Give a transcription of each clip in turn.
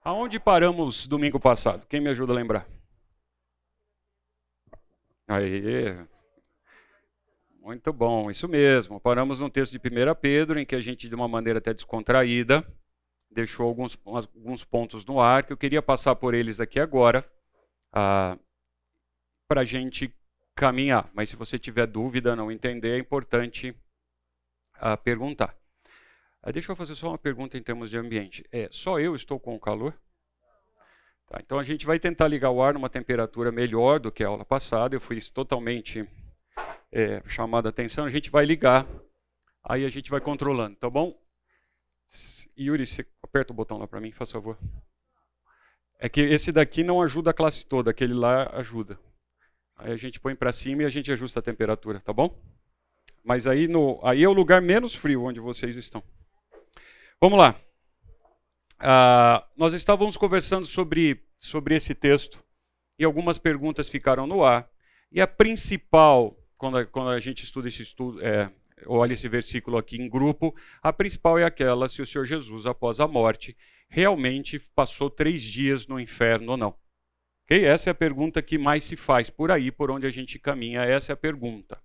Aonde paramos domingo passado? Quem me ajuda a lembrar? Aí, muito bom, isso mesmo. Paramos no texto de 1 Pedro, em que a gente, de uma maneira até descontraída, deixou alguns pontos no ar, que eu queria passar por eles aqui agora, para a gente caminhar. Mas se você tiver dúvida, não entender, é importante perguntar. Deixa eu fazer só uma pergunta em termos de ambiente. Só eu estou com calor? Tá, então a gente vai tentar ligar o ar numa temperatura melhor do que a aula passada. Eu fui totalmente chamado a atenção. A gente vai ligar, aí a gente vai controlando, tá bom? Yuri, você aperta o botão lá para mim, faz favor. É que esse daqui não ajuda a classe toda, aquele lá ajuda. Aí a gente põe para cima e a gente ajusta a temperatura, tá bom? Mas aí é o lugar menos frio onde vocês estão. Vamos lá. Nós estávamos conversando sobre esse texto e algumas perguntas ficaram no ar. E a principal, quando a gente estuda olha esse versículo aqui em grupo, a principal é aquela se o Senhor Jesus, após a morte, realmente passou 3 dias no inferno ou não. Okay? Essa é a pergunta que mais se faz por aí, por onde a gente caminha, essa é a pergunta.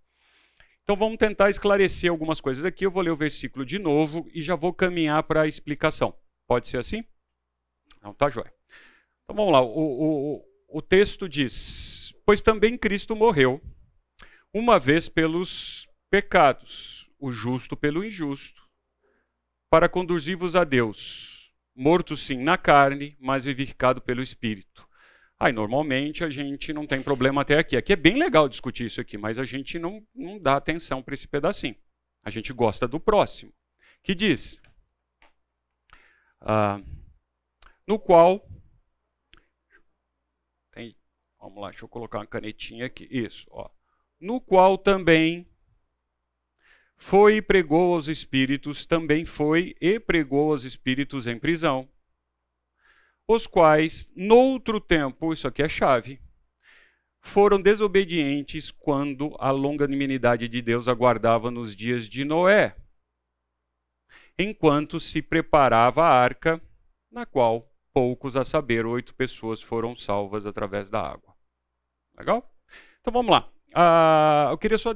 Então vamos tentar esclarecer algumas coisas aqui. Eu vou ler o versículo de novo e já vou caminhar para a explicação. Pode ser assim? Não, tá jóia. Então vamos lá. O texto diz: pois também Cristo morreu uma vez pelos pecados, o justo pelo injusto, para conduzir-vos a Deus, morto sim na carne, mas vivificado pelo Espírito. Aí, normalmente, a gente não tem problema até aqui. Aqui é bem legal discutir isso aqui, mas a gente não dá atenção para esse pedacinho. A gente gosta do próximo, que diz, no qual... vamos lá, deixa eu colocar uma canetinha aqui. Isso, ó. No qual também foi e pregou aos espíritos, também foi e pregou aos espíritos em prisão, os quais, noutro tempo, isso aqui é chave, foram desobedientes quando a longanimidade de Deus aguardava nos dias de Noé, enquanto se preparava a arca, na qual poucos, a saber, 8 pessoas foram salvas através da água. Legal? Então vamos lá. Eu queria só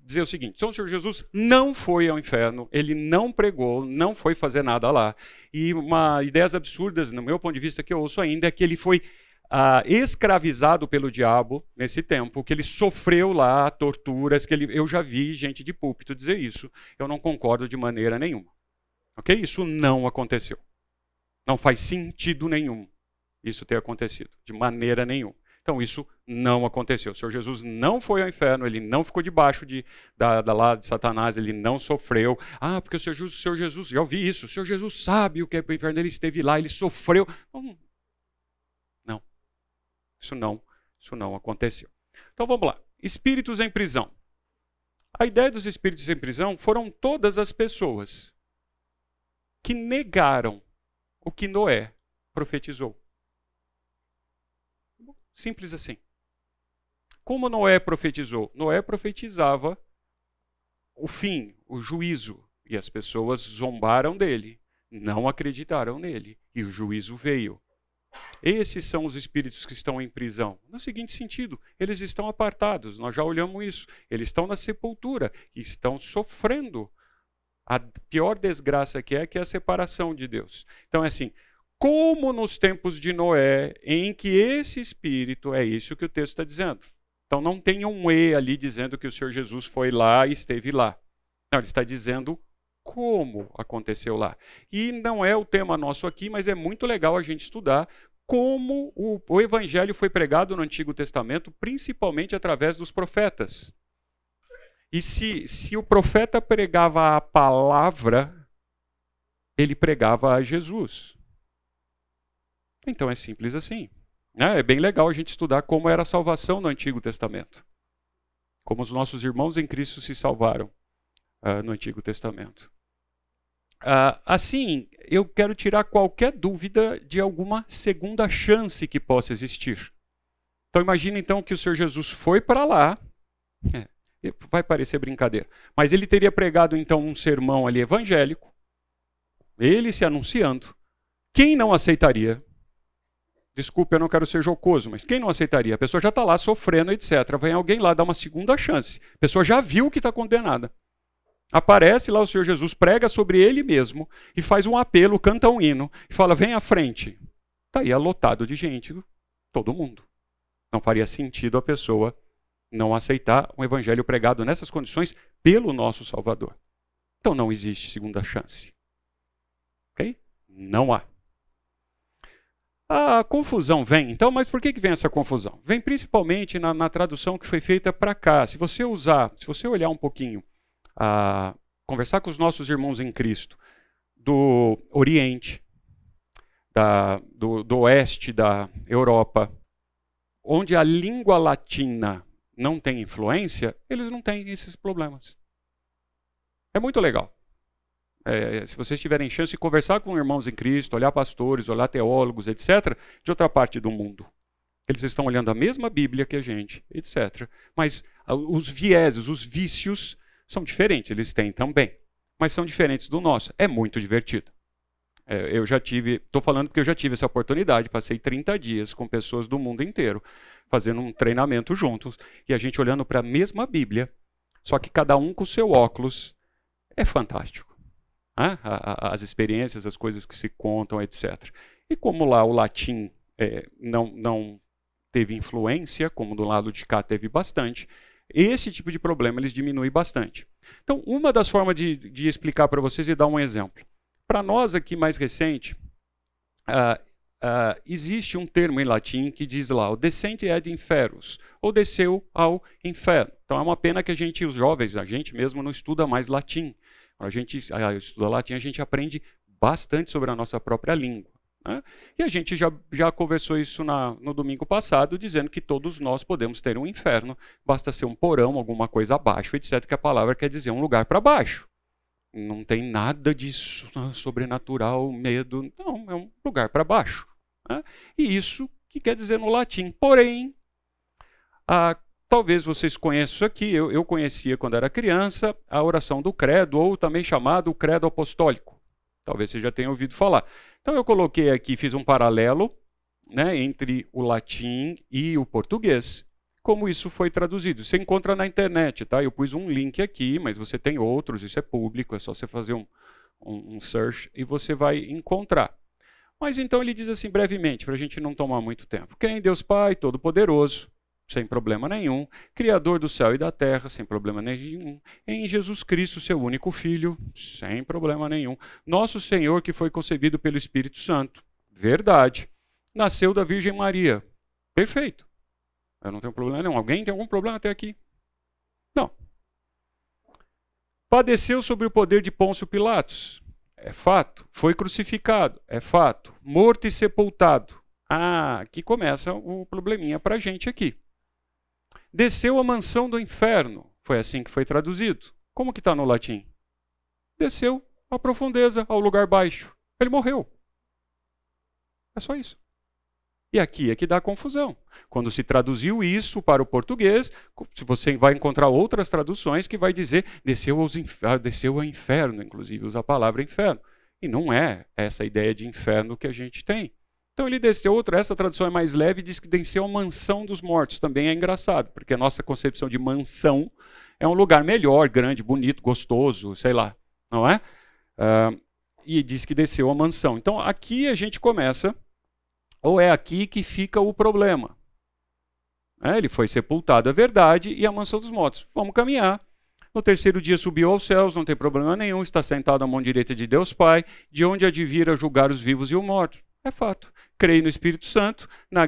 dizer o seguinte: então, o Senhor Jesus não foi ao inferno, ele não pregou, não foi fazer nada lá. E ideias absurdas, no meu ponto de vista, que eu ouço ainda, é que ele foi escravizado pelo diabo nesse tempo, que ele sofreu lá torturas, eu já vi gente de púlpito dizer isso. Eu não concordo de maneira nenhuma. Ok? Isso não aconteceu. Não faz sentido nenhum isso ter acontecido, de maneira nenhuma. Então, isso não aconteceu. O Senhor Jesus não foi ao inferno, ele não ficou debaixo de Satanás, ele não sofreu. Porque o Senhor Jesus, já ouvi isso, o Senhor Jesus sabe o que é o inferno, ele esteve lá, ele sofreu. Não. Isso não aconteceu. Então, vamos lá. Espíritos em prisão. A ideia dos espíritos em prisão foram todas as pessoas que negaram o que Noé profetizou. Simples assim. Como Noé profetizou? Noé profetizava o fim, o juízo. E as pessoas zombaram dele, não acreditaram nele. E o juízo veio. Esses são os espíritos que estão em prisão. No seguinte sentido, eles estão apartados. Nós já olhamos isso. Eles estão na sepultura e estão sofrendo a pior desgraça que é a separação de Deus. Então é assim... Como nos tempos de Noé, em que esse espírito, é isso que o texto está dizendo. Então não tem um E ali dizendo que o Senhor Jesus foi lá e esteve lá. Não, ele está dizendo como aconteceu lá. E não é o tema nosso aqui, mas é muito legal a gente estudar como o evangelho foi pregado no Antigo Testamento, principalmente através dos profetas. E se o profeta pregava a palavra, ele pregava a Jesus. Então é simples assim. É bem legal a gente estudar como era a salvação no Antigo Testamento. Como os nossos irmãos em Cristo se salvaram no Antigo Testamento. Assim, eu quero tirar qualquer dúvida de alguma segunda chance que possa existir. Então imagine então que o Senhor Jesus foi para lá. Vai parecer brincadeira. Mas ele teria pregado então um sermão ali evangélico. Ele se anunciando. Quem não aceitaria? Desculpe, eu não quero ser jocoso, mas quem não aceitaria? A pessoa já está lá sofrendo, etc. Vem alguém lá dar uma segunda chance. A pessoa já viu que está condenada. Aparece lá o Senhor Jesus, prega sobre ele mesmo e faz um apelo, canta um hino e fala: vem à frente. Está aí lotado de gente, todo mundo. Não faria sentido a pessoa não aceitar um evangelho pregado nessas condições pelo nosso Salvador. Então não existe segunda chance. Ok? Não há. A confusão vem, então, mas por que vem essa confusão? Vem principalmente na tradução que foi feita para cá. Se você olhar um pouquinho, conversar com os nossos irmãos em Cristo do Oriente, do Oeste da Europa, onde a língua latina não tem influência, eles não têm esses problemas. É muito legal. Se vocês tiverem chance de conversar com irmãos em Cristo, olhar pastores, olhar teólogos, etc., de outra parte do mundo. Eles estão olhando a mesma Bíblia que a gente, etc. Mas os vieses, os vícios são diferentes, eles têm também. Mas são diferentes do nosso. É muito divertido. Estou falando porque eu já tive essa oportunidade, passei 30 dias com pessoas do mundo inteiro, fazendo um treinamento juntos, e a gente olhando para a mesma Bíblia, só que cada um com o seu óculos. É fantástico. As experiências, as coisas que se contam, etc. E como lá o latim não teve influência, como do lado de cá teve bastante, esse tipo de problema eles diminuem bastante. Então, uma das formas de explicar para vocês e dar um exemplo. Para nós aqui mais recente, existe um termo em latim que diz lá, o descente ad inferos, ou desceu ao inferno. Então é uma pena que os jovens, a gente mesmo não estuda mais latim. Quando a gente estuda latim, a gente aprende bastante sobre a nossa própria língua. Né? E a gente já conversou isso no domingo passado, dizendo que todos nós podemos ter um inferno, basta ser um porão, alguma coisa abaixo, etc., que a palavra quer dizer um lugar para baixo. Não tem nada disso sobrenatural, medo, não, é um lugar para baixo. Né? E isso que quer dizer no latim. Porém, talvez vocês conheçam isso aqui, eu conhecia quando era criança, a oração do credo, ou também chamado o credo apostólico. Talvez você já tenha ouvido falar. Então eu coloquei aqui, fiz um paralelo, né, entre o latim e o português, como isso foi traduzido. Você encontra na internet, tá? Eu pus um link aqui, mas você tem outros, isso é público, é só você fazer um search e você vai encontrar. Mas então ele diz assim brevemente, para a gente não tomar muito tempo. Crê em Deus Pai, Todo-Poderoso, sem problema nenhum, Criador do céu e da terra, sem problema nenhum, em Jesus Cristo, seu único Filho, sem problema nenhum, nosso Senhor, que foi concebido pelo Espírito Santo, verdade, nasceu da Virgem Maria, perfeito, eu não tenho problema nenhum. Alguém tem algum problema até aqui? Não. Padeceu sob o poder de Pôncio Pilatos, é fato, foi crucificado, é fato, morto e sepultado, aqui começa o probleminha para a gente aqui. Desceu à mansão do inferno. Foi assim que foi traduzido. Como que está no latim? Desceu à profundeza, ao lugar baixo. Ele morreu. É só isso. E aqui é que dá confusão. Quando se traduziu isso para o português, você vai encontrar outras traduções que vai dizer desceu ao inferno, inclusive usa a palavra inferno. E não é essa ideia de inferno que a gente tem. Então ele desceu, essa tradução é mais leve e diz que desceu a mansão dos mortos. Também é engraçado, porque a nossa concepção de mansão é um lugar melhor, grande, bonito, gostoso, sei lá, não é? E diz que desceu a mansão. Então aqui a gente começa, ou é aqui que fica o problema. Ele foi sepultado, é verdade, e a mansão dos mortos. Vamos caminhar. No terceiro dia subiu aos céus, não tem problema nenhum, está sentado à mão direita de Deus Pai, de onde há de vir a julgar os vivos e os mortos. É fato. Creio no Espírito Santo, na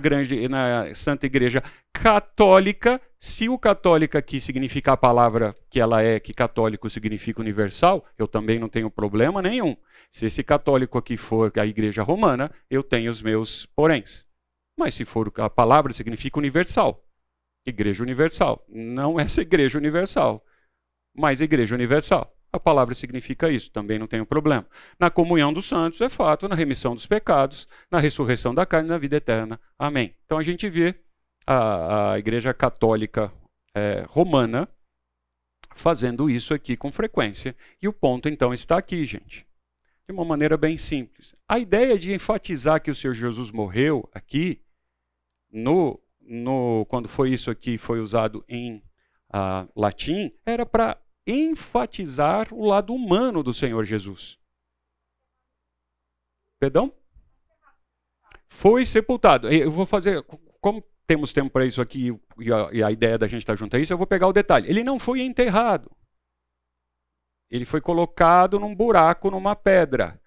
Santa Igreja Católica. Se o católica aqui significa a palavra que ela é, que católico significa universal, eu também não tenho problema nenhum. Se esse católico aqui for a Igreja Romana, eu tenho os meus poréns. Mas se for a palavra significa universal. Igreja Universal. Não essa Igreja Universal, mas Igreja Universal. A palavra significa isso, também não tenho problema. Na comunhão dos santos é fato, na remissão dos pecados, na ressurreição da carne e na vida eterna. Amém. Então a gente vê a Igreja Católica Romana fazendo isso aqui com frequência. E o ponto então está aqui, gente. de uma maneira bem simples. A ideia de enfatizar que o Senhor Jesus morreu aqui, quando foi isso aqui, foi usado em latim, era para enfatizar o lado humano do Senhor Jesus. Perdão? Foi sepultado. Eu vou fazer, como temos tempo para isso aqui, e a ideia da gente estar junto a isso, eu vou pegar o detalhe. Ele não foi enterrado. Ele foi colocado num buraco, numa pedra.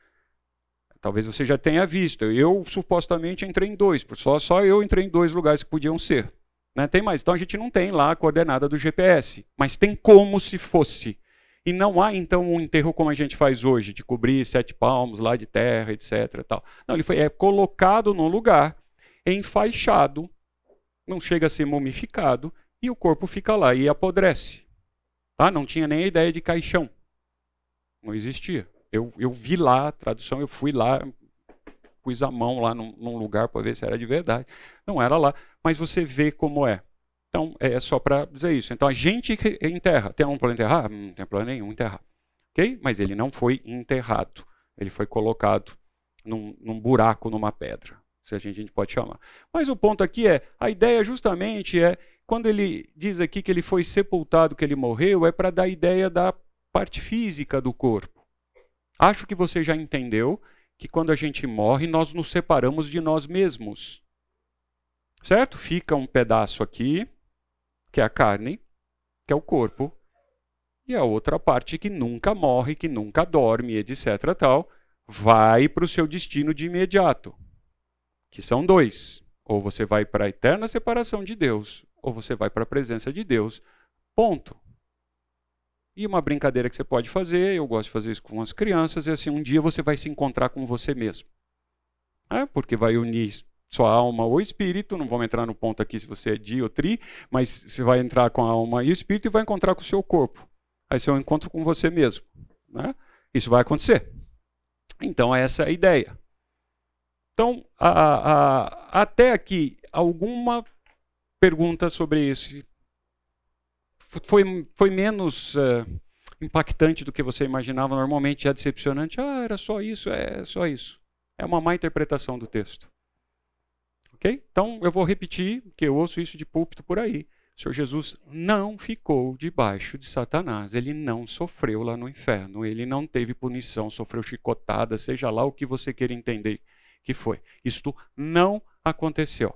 Talvez você já tenha visto. Eu supostamente entrei em 2, só eu entrei em 2 lugares que podiam ser. Né? Tem mais. Então a gente não tem lá a coordenada do GPS, mas tem como se fosse. E não há então um enterro como a gente faz hoje, de cobrir 7 palmos lá de terra, etc. Tal. Não, ele foi colocado num lugar, enfaixado, não chega a ser mumificado, e o corpo fica lá e apodrece. Tá? Não tinha nem a ideia de caixão. Não existia. Eu vi lá a tradução, eu fui lá, pus a mão lá num lugar para ver se era de verdade. Não era lá, mas você vê como é. Então, é só para dizer isso. Então, a gente enterra. Tem um para enterrar? Não tem problema nenhum enterrar. Okay? Mas ele não foi enterrado. Ele foi colocado num buraco, numa pedra. Se a gente pode chamar. Mas o ponto aqui a ideia justamente quando ele diz aqui que ele foi sepultado, que ele morreu, é para dar a ideia da parte física do corpo. Acho que você já entendeu que quando a gente morre, nós nos separamos de nós mesmos. Certo? Fica um pedaço aqui, que é a carne, que é o corpo, e a outra parte que nunca morre, que nunca dorme, etc. tal, vai para o seu destino de imediato, que são 2. Ou você vai para a eterna separação de Deus, ou você vai para a presença de Deus. Ponto. E uma brincadeira que você pode fazer, eu gosto de fazer isso com as crianças, é assim, um dia você vai se encontrar com você mesmo. Porque vai unir sua alma ou espírito, não vamos entrar no ponto aqui se você é di ou tri, mas você vai entrar com a alma e o espírito e vai encontrar com o seu corpo. Aí você é um encontro com você mesmo. Né? Isso vai acontecer. Então, essa é a ideia. Então, até aqui, alguma pergunta sobre isso? Foi menos impactante do que você imaginava? Normalmente é decepcionante. Era só isso, é só isso. É uma má interpretação do texto. Ok? Então, eu vou repetir, que eu ouço isso de púlpito por aí. O Senhor Jesus não ficou debaixo de Satanás. Ele não sofreu lá no inferno. Ele não teve punição, sofreu chicotada, seja lá o que você queira entender que foi. Isto não aconteceu.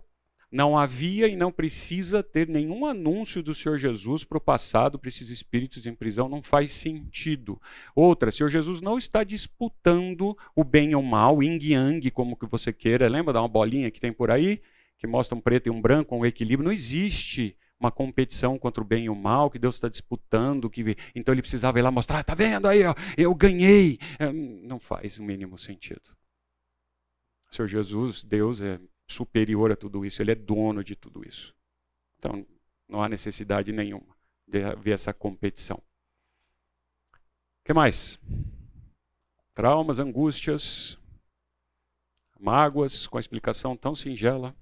Não havia e não precisa ter nenhum anúncio do Senhor Jesus para o passado, para esses espíritos em prisão, não faz sentido. Outra, o Senhor Jesus não está disputando o bem e o mal, yin e yang, como que você queira. Lembra de uma bolinha que tem por aí, que mostra um preto e um branco, um equilíbrio? Não existe uma competição contra o bem e o mal, que Deus está disputando, então ele precisava ir lá mostrar, tá vendo aí, ó, eu ganhei. Não faz o mínimo sentido. O Senhor Jesus, Deus é superior a tudo isso, ele é dono de tudo isso. Então, não há necessidade nenhuma de haver essa competição. O que mais? Traumas, angústias, mágoas, com a explicação tão singela.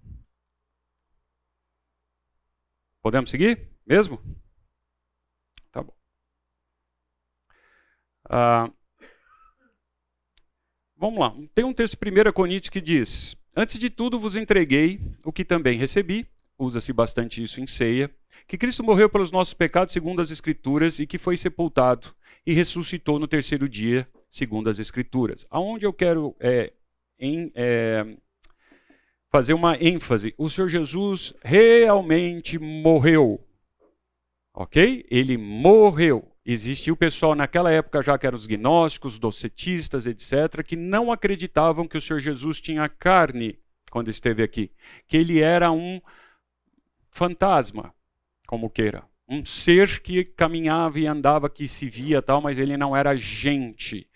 Podemos seguir? Mesmo? Tá bom. Vamos lá. Tem um texto de 1 Coríntios que diz: antes de tudo vos entreguei o que também recebi, usa-se bastante isso em ceia, que Cristo morreu pelos nossos pecados segundo as Escrituras e que foi sepultado e ressuscitou no 3º dia segundo as Escrituras. Aonde eu quero fazer uma ênfase: o Senhor Jesus realmente morreu. Ok? Ele morreu. Existiu o pessoal naquela época já que eram os gnósticos, docetistas, etc., que não acreditavam que o Senhor Jesus tinha carne quando esteve aqui. Que ele era um fantasma, como queira. Um ser que caminhava e andava, que se via tal, mas ele não era gente.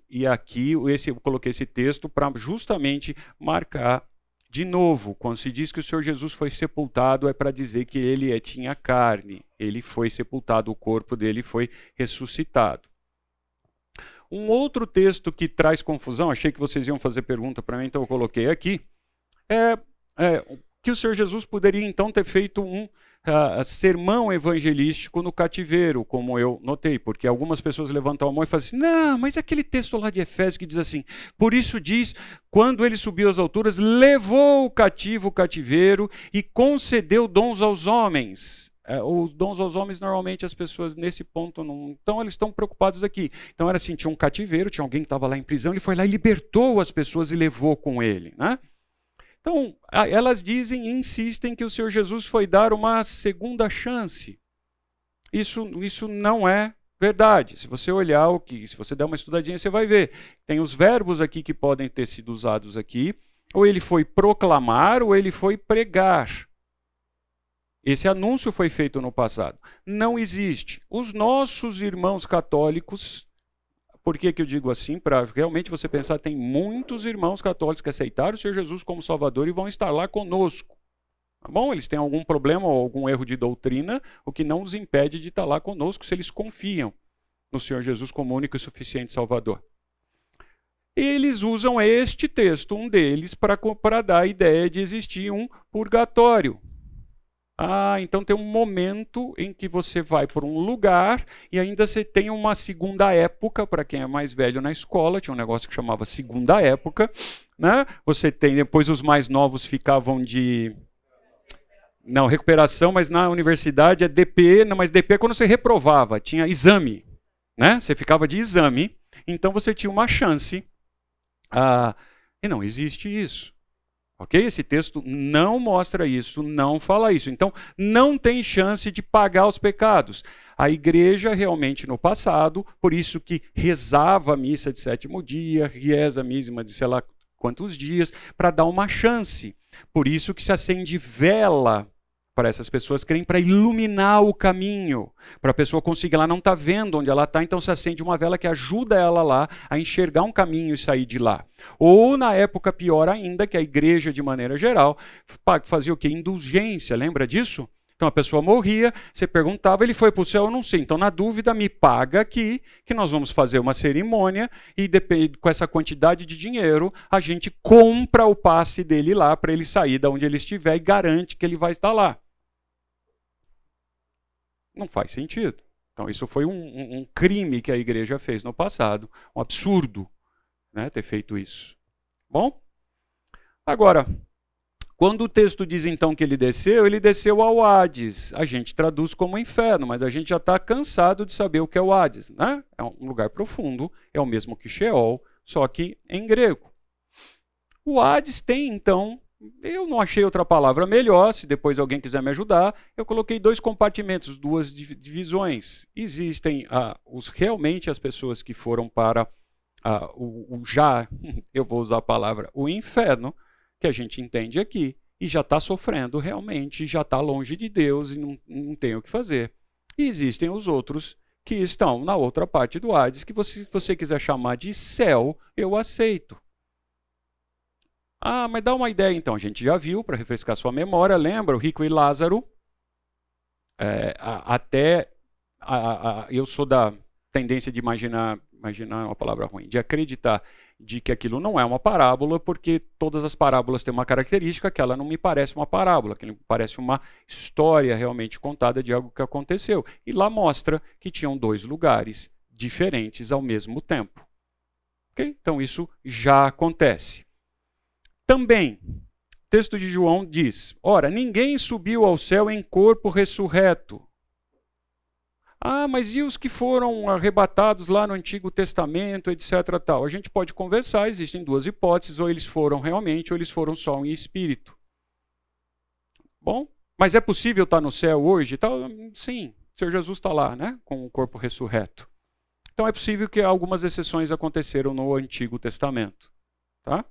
E aqui eu coloquei esse texto para justamente marcar de novo, quando se diz que o Senhor Jesus foi sepultado, é para dizer que ele tinha carne. Ele foi sepultado, o corpo dele foi ressuscitado. Um outro texto que traz confusão, achei que vocês iam fazer pergunta para mim, então eu coloquei aqui, que o Senhor Jesus poderia então ter feito sermão evangelístico no cativeiro, como eu notei, porque algumas pessoas levantam a mão e falam assim, não, mas aquele texto lá de Efésios que diz assim, por isso diz, quando ele subiu às alturas, levou cativo o cativeiro e concedeu dons aos homens. Os dons aos homens, normalmente as pessoas nesse ponto não... Então eles estão preocupados aqui. Então era assim, tinha um cativeiro, tinha alguém que estava lá em prisão, ele foi lá e libertou as pessoas e levou com ele, né? Então, elas dizem e insistem que o Senhor Jesus foi dar uma segunda chance. Isso não é verdade. Se você olhar se você der uma estudadinha, você vai ver. Tem os verbos aqui que podem ter sido usados aqui. Ou ele foi proclamar, ou ele foi pregar. Esse anúncio foi feito no passado. Não existe. Os nossos irmãos católicos... Por que eu digo assim? Para realmente você pensar, tem muitos irmãos católicos que aceitaram o Senhor Jesus como Salvador e vão estar lá conosco. Tá bom? Eles têm algum problema ou algum erro de doutrina, o que não os impede de estar lá conosco se eles confiam no Senhor Jesus como único e suficiente Salvador. Eles usam este texto, um deles, para dar a ideia de existir um purgatório. Então tem um momento em que você vai por um lugar e ainda você tem uma segunda época, para quem é mais velho na escola, tinha um negócio que chamava segunda época, né? Você tem, depois os mais novos ficavam de... Não, recuperação, mas na universidade é DP, não, mas DP é quando você reprovava, tinha exame, né? Você ficava de exame, então você tinha uma chance. E não existe isso. Ok? Esse texto não mostra isso, não fala isso. Então, não tem chance de pagar os pecados. A igreja realmente no passado, por isso que rezava a missa de sétimo dia, reza a missa de sei lá quantos dias, para dar uma chance. Por isso que se acende vela para essas pessoas crerem, para iluminar o caminho, para a pessoa conseguir, ela não está vendo onde ela está, então se acende uma vela que ajuda ela lá a enxergar um caminho e sair de lá. Ou na época pior ainda, que a igreja de maneira geral fazia o quê? Indulgência, lembra disso? Então a pessoa morria, você perguntava, ele foi para o céu, eu não sei. Então na dúvida me paga aqui, que nós vamos fazer uma cerimônia e com essa quantidade de dinheiro a gente compra o passe dele lá para ele sair de onde ele estiver e garante que ele vai estar lá. Não faz sentido. Então isso foi um crime que a igreja fez no passado, um absurdo, né, ter feito isso. Bom? Agora, quando o texto diz então que ele desceu ao Hades. A gente traduz como inferno, mas a gente já está cansado de saber o que é o Hades, né? É um lugar profundo, é o mesmo que Sheol, só que em grego. O Hades tem então, eu não achei outra palavra melhor, se depois alguém quiser me ajudar, eu coloquei dois compartimentos, duas divisões. Existem realmente as pessoas que foram para eu vou usar a palavra, o inferno, que a gente entende aqui, e já está sofrendo realmente, já está longe de Deus e não tem o que fazer. E existem os outros que estão na outra parte do Hades, que se você quiser chamar de céu, eu aceito. Mas dá uma ideia então, a gente já viu, para refrescar sua memória, lembra o rico e Lázaro? Eu sou da tendência de imaginar uma palavra ruim, de acreditar de que aquilo não é uma parábola, porque todas as parábolas têm uma característica que ela não me parece uma parábola, que me parece uma história realmente contada de algo que aconteceu. E lá mostra que tinham dois lugares diferentes ao mesmo tempo. Okay? Então isso já acontece. Também, o texto de João diz, ora, ninguém subiu ao céu em corpo ressurreto. Mas e os que foram arrebatados lá no Antigo Testamento, etc. tal? A gente pode conversar, existem duas hipóteses, ou eles foram realmente, ou eles foram só em espírito. Bom, mas é possível estar no céu hoje? Sim, o Senhor Jesus está lá, né, com o corpo ressurreto. Então é possível que algumas exceções aconteceram no Antigo Testamento. Tá?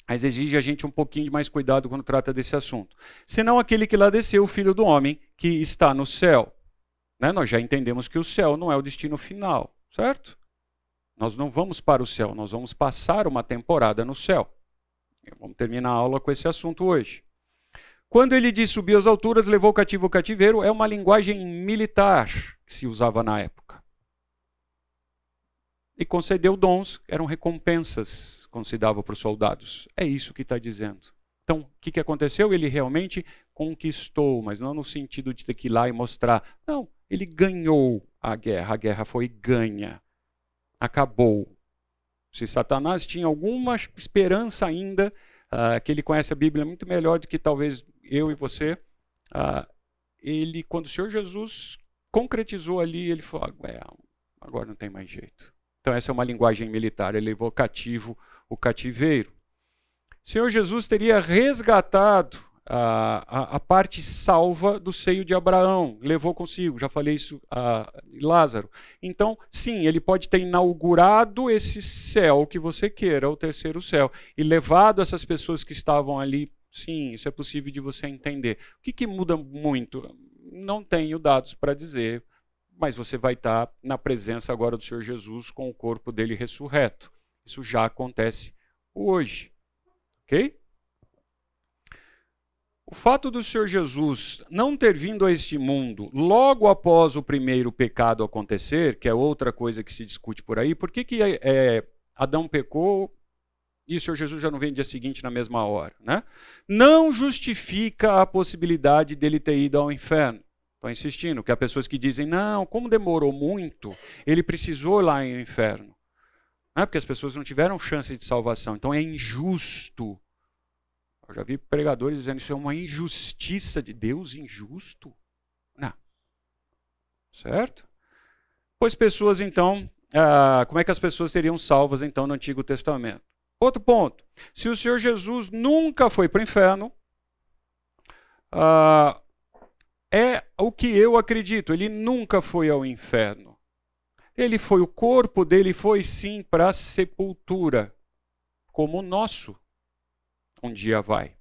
Mas exige a gente um pouquinho de mais cuidado quando trata desse assunto. Senão aquele que lá desceu, o Filho do Homem, que está no céu. Né? Nós já entendemos que o céu não é o destino final, certo? Nós não vamos para o céu, nós vamos passar uma temporada no céu. Vamos terminar a aula com esse assunto hoje. Quando ele diz subir às alturas, levou o cativo ao cativeiro, é uma linguagem militar que se usava na época. E concedeu dons, eram recompensas quando se dava para os soldados. É isso que está dizendo. Então, o que aconteceu? Ele realmente conquistou, mas não no sentido de ter que ir lá e mostrar. Não, ele ganhou a guerra foi ganha. Acabou. Se Satanás tinha alguma esperança ainda, que ele conhece a Bíblia muito melhor do que talvez eu e você, ele, quando o Senhor Jesus concretizou ali, ele falou, agora não tem mais jeito. Então essa é uma linguagem militar, ele levou cativo o cativeiro. O Senhor Jesus teria resgatado a parte salva do seio de Abraão, levou consigo, já falei isso a Lázaro. Então, sim, ele pode ter inaugurado esse céu que você queira, o terceiro céu, e levado essas pessoas que estavam ali, sim, isso é possível de você entender. O que muda muito? Não tenho dados para dizer, mas você vai estar na presença agora do Senhor Jesus com o corpo dele ressurreto. Isso já acontece hoje, ok? O fato do Senhor Jesus não ter vindo a este mundo logo após o primeiro pecado acontecer, que é outra coisa que se discute por aí, por que Adão pecou e o Senhor Jesus já não vem no dia seguinte na mesma hora, né? Não justifica a possibilidade dele ter ido ao inferno. Estou insistindo, que há pessoas que dizem, não, como demorou muito, ele precisou ir lá no inferno. Não é porque as pessoas não tiveram chance de salvação, então é injusto. Eu já vi pregadores dizendo que isso é uma injustiça de Deus, injusto. Não. Certo? Pois pessoas, então, como é que as pessoas seriam salvas, então, no Antigo Testamento? Outro ponto. Se o Senhor Jesus nunca foi para o inferno, é o que eu acredito, ele nunca foi ao inferno. O corpo dele foi sim para a sepultura, como o nosso um dia vai.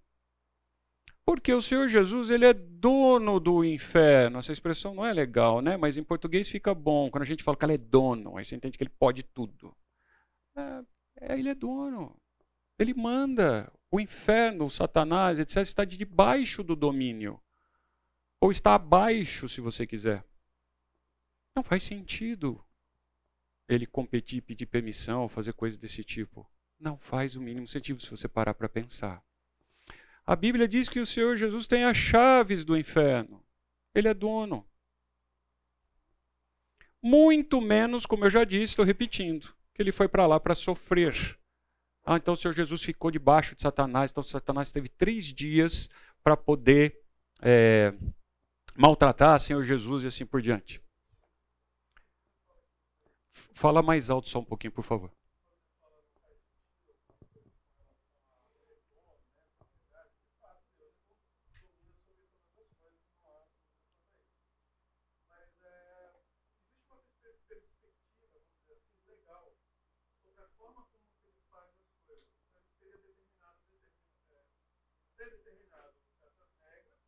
Porque o Senhor Jesus, ele é dono do inferno. Essa expressão não é legal, né? Mas em português fica bom. Quando a gente fala que ele é dono, aí você entende que ele pode tudo. Ele é dono. Ele manda. O inferno, o Satanás, etc., está debaixo do domínio. Ou está abaixo, se você quiser. Não faz sentido ele competir, pedir permissão, fazer coisas desse tipo. Não faz o mínimo sentido se você parar para pensar. A Bíblia diz que o Senhor Jesus tem as chaves do inferno. Ele é dono. Muito menos, como eu já disse, estou repetindo, que ele foi para lá para sofrer. Então o Senhor Jesus ficou debaixo de Satanás. Então Satanás teve 3 dias para poder maltratar o Senhor Jesus e assim por diante. Fala mais alto só um pouquinho, por favor.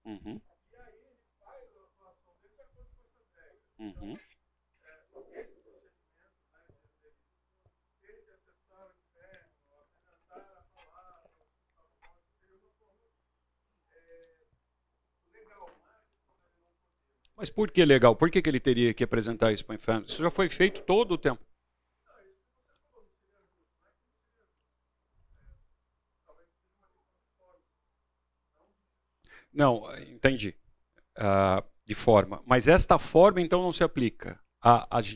Uhum. Uhum. Mas por que legal? Por que ele teria que apresentar isso para o inferno? Isso já foi feito todo o tempo. Não, entendi. De forma. Mas esta forma, então, não se aplica.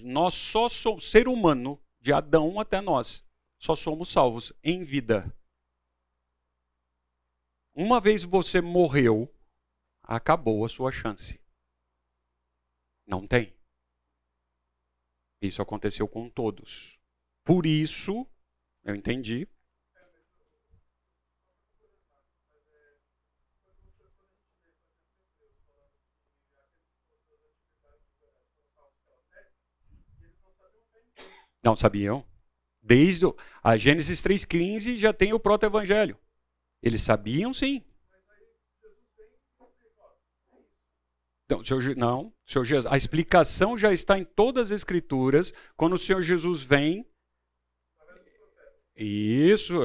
Nós só somos, ser humano, de Adão até nós, só somos salvos em vida. Uma vez você morreu, acabou a sua chance. Não tem. Isso aconteceu com todos. Por isso, eu entendi. Não sabiam. Desde a Gênesis 3,15 já tem o proto-evangelho. Eles sabiam, sim. Não, a explicação já está em todas as Escrituras. Quando o Senhor Jesus vem, isso,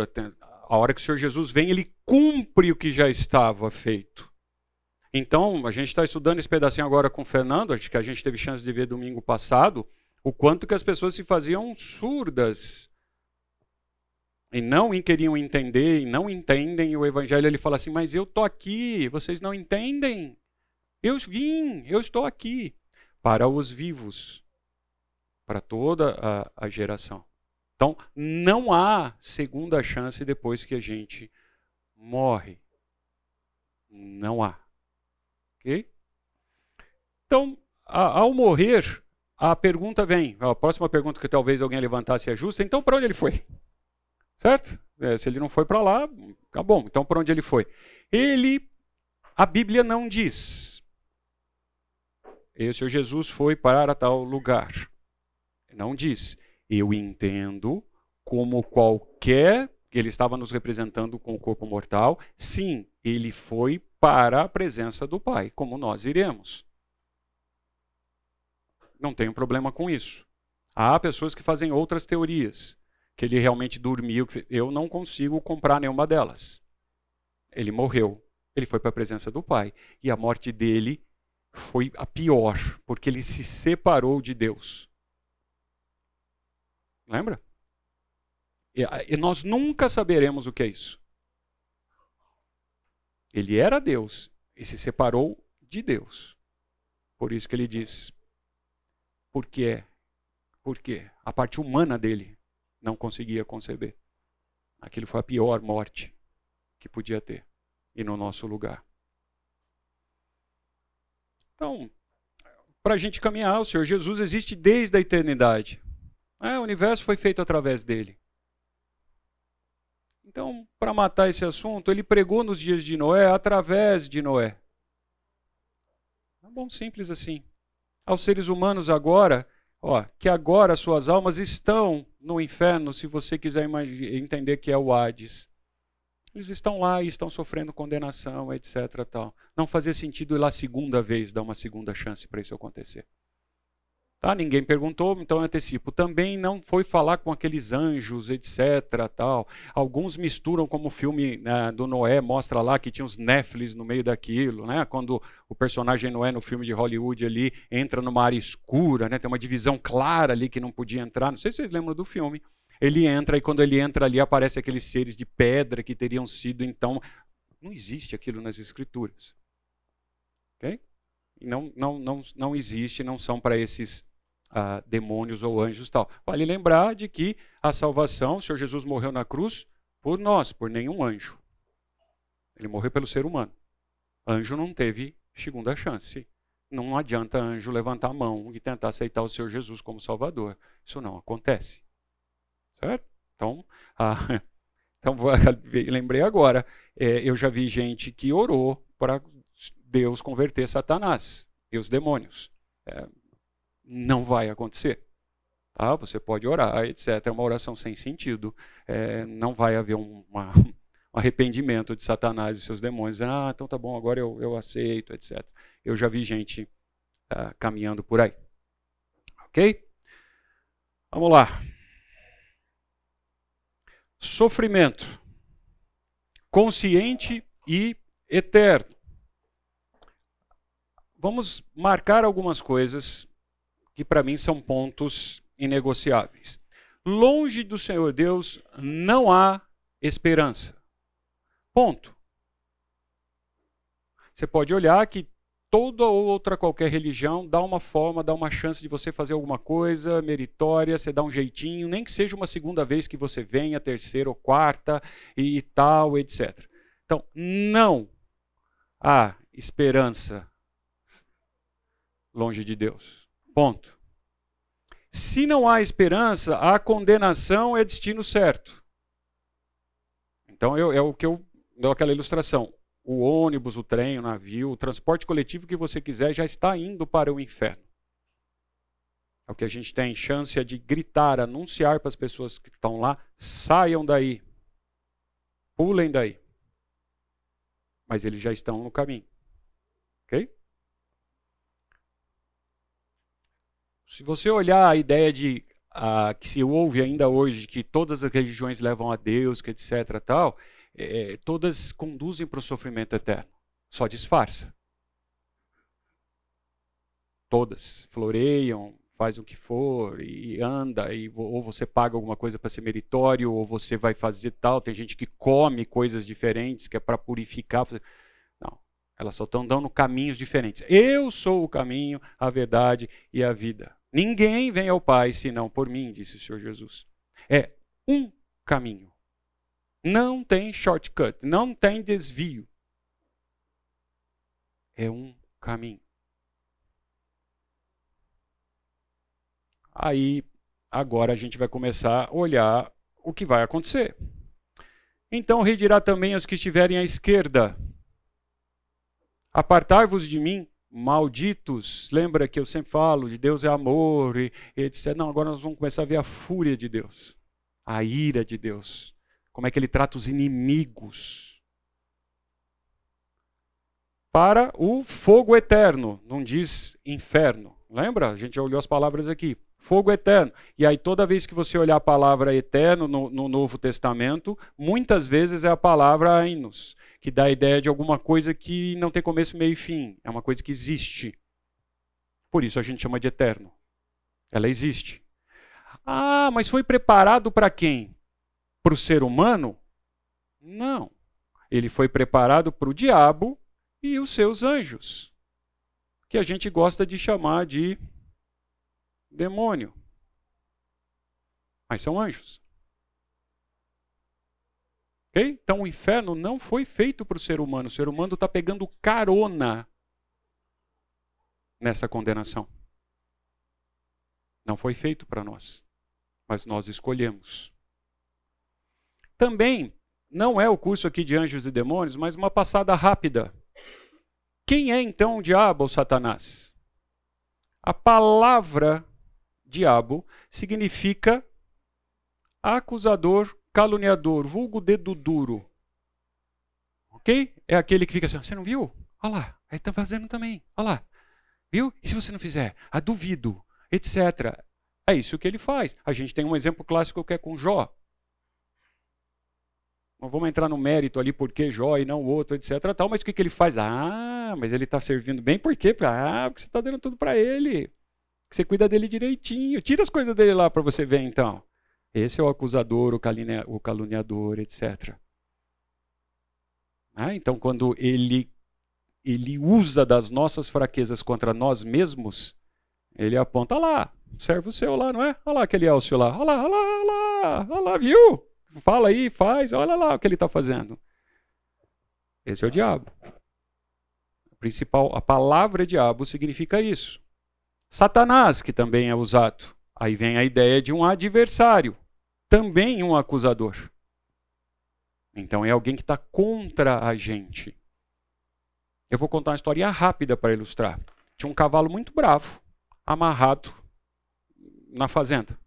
a hora que o Senhor Jesus vem, ele cumpre o que já estava feito. Então, a gente está estudando esse pedacinho agora com o Fernando, acho que a gente teve chance de ver domingo passado, o quanto que as pessoas se faziam surdas. e não queriam entender, e não entendem, e o Evangelho ele fala assim, mas eu estou aqui, vocês não entendem? Eu vim, eu estou aqui para os vivos, para toda a geração. Então, não há segunda chance depois que a gente morre. Não há. Ok? Então, ao morrer, a pergunta vem, a próxima pergunta que talvez alguém levantasse é justa, então para onde ele foi? Certo? Se ele não foi para lá, tá bom, então para onde ele foi? A Bíblia não diz. E o Senhor Jesus foi para tal lugar. Não diz. Eu entendo como qualquer... Ele estava nos representando com o corpo mortal. Sim, ele foi para a presença do Pai, como nós iremos. Não tenho problema com isso. Há pessoas que fazem outras teorias, que ele realmente dormiu. Eu não consigo comprar nenhuma delas. Ele morreu, ele foi para a presença do Pai. E a morte dele foi a pior, porque ele se separou de Deus. Lembra? E nós nunca saberemos o que é isso. Ele era Deus e se separou de Deus. Por isso que ele diz, por quê? Porque a parte humana dele não conseguia conceber. Aquilo foi a pior morte que podia ter, e no nosso lugar. Então, para a gente caminhar, o Senhor Jesus existe desde a eternidade. O universo foi feito através dele. Então, para matar esse assunto, ele pregou nos dias de Noé através de Noé. É bom, simples assim. Aos seres humanos agora, que agora suas almas estão no inferno, se você quiser entender que é o Hades. Eles estão lá e estão sofrendo condenação, etc. Tal. Não fazia sentido ir lá segunda vez, dar uma segunda chance para isso acontecer. Tá? Ninguém perguntou, então eu antecipo. Também não foi falar com aqueles anjos, etc. Tal. Alguns misturam, como o filme do Noé mostra lá, que tinha os Néfilis no meio daquilo. Né? Quando o personagem Noé, no filme de Hollywood, ali, entra numa área escura, né? Tem uma divisão clara ali que não podia entrar. Não sei se vocês lembram do filme. Ele entra, e quando ele entra ali, aparece aqueles seres de pedra que teriam sido, então... Não existe aquilo nas Escrituras. Ok? Não existe, não são para esses demônios ou anjos tal. Vale lembrar de que a salvação, o Senhor Jesus morreu na cruz por nós, por nenhum anjo. Ele morreu pelo ser humano. Anjo não teve segunda chance. Não adianta anjo levantar a mão e tentar aceitar o Senhor Jesus como Salvador. Isso não acontece. Certo? Então, lembrei agora, eu já vi gente que orou para Deus converter Satanás e os demônios. Não vai acontecer. Tá? Você pode orar, etc. É uma oração sem sentido. Não vai haver um arrependimento de Satanás e seus demônios. Então tá bom, agora eu aceito, etc. Eu já vi gente caminhando por aí. Ok? Vamos lá. Sofrimento consciente e eterno. Vamos marcar algumas coisas que para mim são pontos inegociáveis. Longe do Senhor Deus não há esperança. Ponto. Você pode olhar que toda outra qualquer religião dá uma forma, dá uma chance de você fazer alguma coisa meritória, você dá um jeitinho, nem que seja uma segunda vez que você venha, terceira ou quarta e tal, etc. Então, não há esperança longe de Deus. Ponto. Se não há esperança, a condenação é destino certo. Então, é o que eu dou aquela ilustração. O ônibus, o trem, o navio, o transporte coletivo que você quiser já está indo para o inferno. É o que a gente tem chance de gritar, anunciar para as pessoas que estão lá, saiam daí, pulem daí. Mas eles já estão no caminho. Ok? Se você olhar a ideia de que se ouve ainda hoje que todas as religiões levam a Deus, que etc. tal, todas conduzem para o sofrimento eterno. Só disfarça. Todas floreiam, faz o que for e anda, ou você paga alguma coisa para ser meritório, ou você vai fazer tal. Tem gente que come coisas diferentes, que é para purificar. Não, elas só estão dando caminhos diferentes. Eu sou o caminho, a verdade e a vida. Ninguém vem ao Pai senão por mim, disse o Senhor Jesus. É um caminho. Não tem shortcut, não tem desvio. É um caminho. Aí, agora a gente vai começar a olhar o que vai acontecer. Então, rei dirá também aos que estiverem à esquerda: apartai-vos de mim, malditos. Lembra que eu sempre falo de Deus é amor e etc. Não, agora nós vamos começar a ver a fúria de Deus, a ira de Deus, como é que ele trata os inimigos. Para o fogo eterno, não diz inferno. Lembra? A gente já olhou as palavras aqui. Fogo eterno. E aí, toda vez que você olhar a palavra eterno no Novo Testamento, muitas vezes é a palavra ainos, que dá a ideia de alguma coisa que não tem começo, meio e fim. É uma coisa que existe. Por isso a gente chama de eterno. Ela existe. Ah, mas foi preparado para quem? Para o ser humano? Não. Ele foi preparado para o diabo e os seus anjos, que a gente gosta de chamar de demônio. Mas são anjos. Okay? Então o inferno não foi feito para o ser humano. O ser humano está pegando carona nessa condenação. Não foi feito para nós. Mas nós escolhemos. Também, não é o curso aqui de anjos e demônios, mas uma passada rápida. Quem é então o diabo ou Satanás? A palavra diabo significa acusador, caluniador, vulgo dedo duro. Ok? É aquele que fica assim, você não viu? Olha lá, aí está fazendo também. Olha lá, viu? E se você não fizer? Ah, duvido, etc. É isso que ele faz. A gente tem um exemplo clássico que é com Jó. Não vamos entrar no mérito ali por que Jó e não o outro, etc. Tal, mas o que ele faz? Ah, mas ele está servindo bem por quê? Ah, porque você está dando tudo para ele. Você cuida dele direitinho. Tira as coisas dele lá para você ver, então. Esse é o acusador, o caluniador, etc. Ah, então, quando ele usa das nossas fraquezas contra nós mesmos, ele aponta lá, serve o seu lá, não é? Olha lá aquele Elcio lá. Olha lá, olha lá, olha lá, olha lá, viu? Fala aí, faz, olha lá o que ele está fazendo. Esse é o diabo. A palavra diabo significa isso. Satanás, que também é usado. Aí vem a ideia de um adversário, também um acusador. Então é alguém que está contra a gente. Eu vou contar uma história rápida para ilustrar. Tinha um cavalo muito bravo, amarrado na fazenda.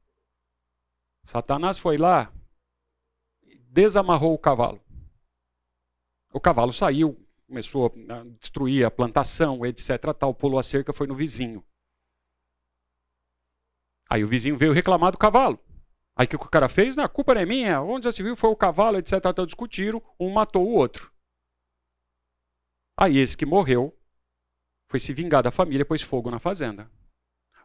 Satanás foi lá, desamarrou o cavalo. O cavalo saiu, começou a destruir a plantação, etc. Tal, pulou a cerca, foi no vizinho. Aí o vizinho veio reclamar do cavalo. Aí o que o cara fez? Não, a culpa não é minha, onde já se viu foi o cavalo, etc. Tal, discutiram, um matou o outro. Aí esse que morreu foi se vingar da família, pôs fogo na fazenda.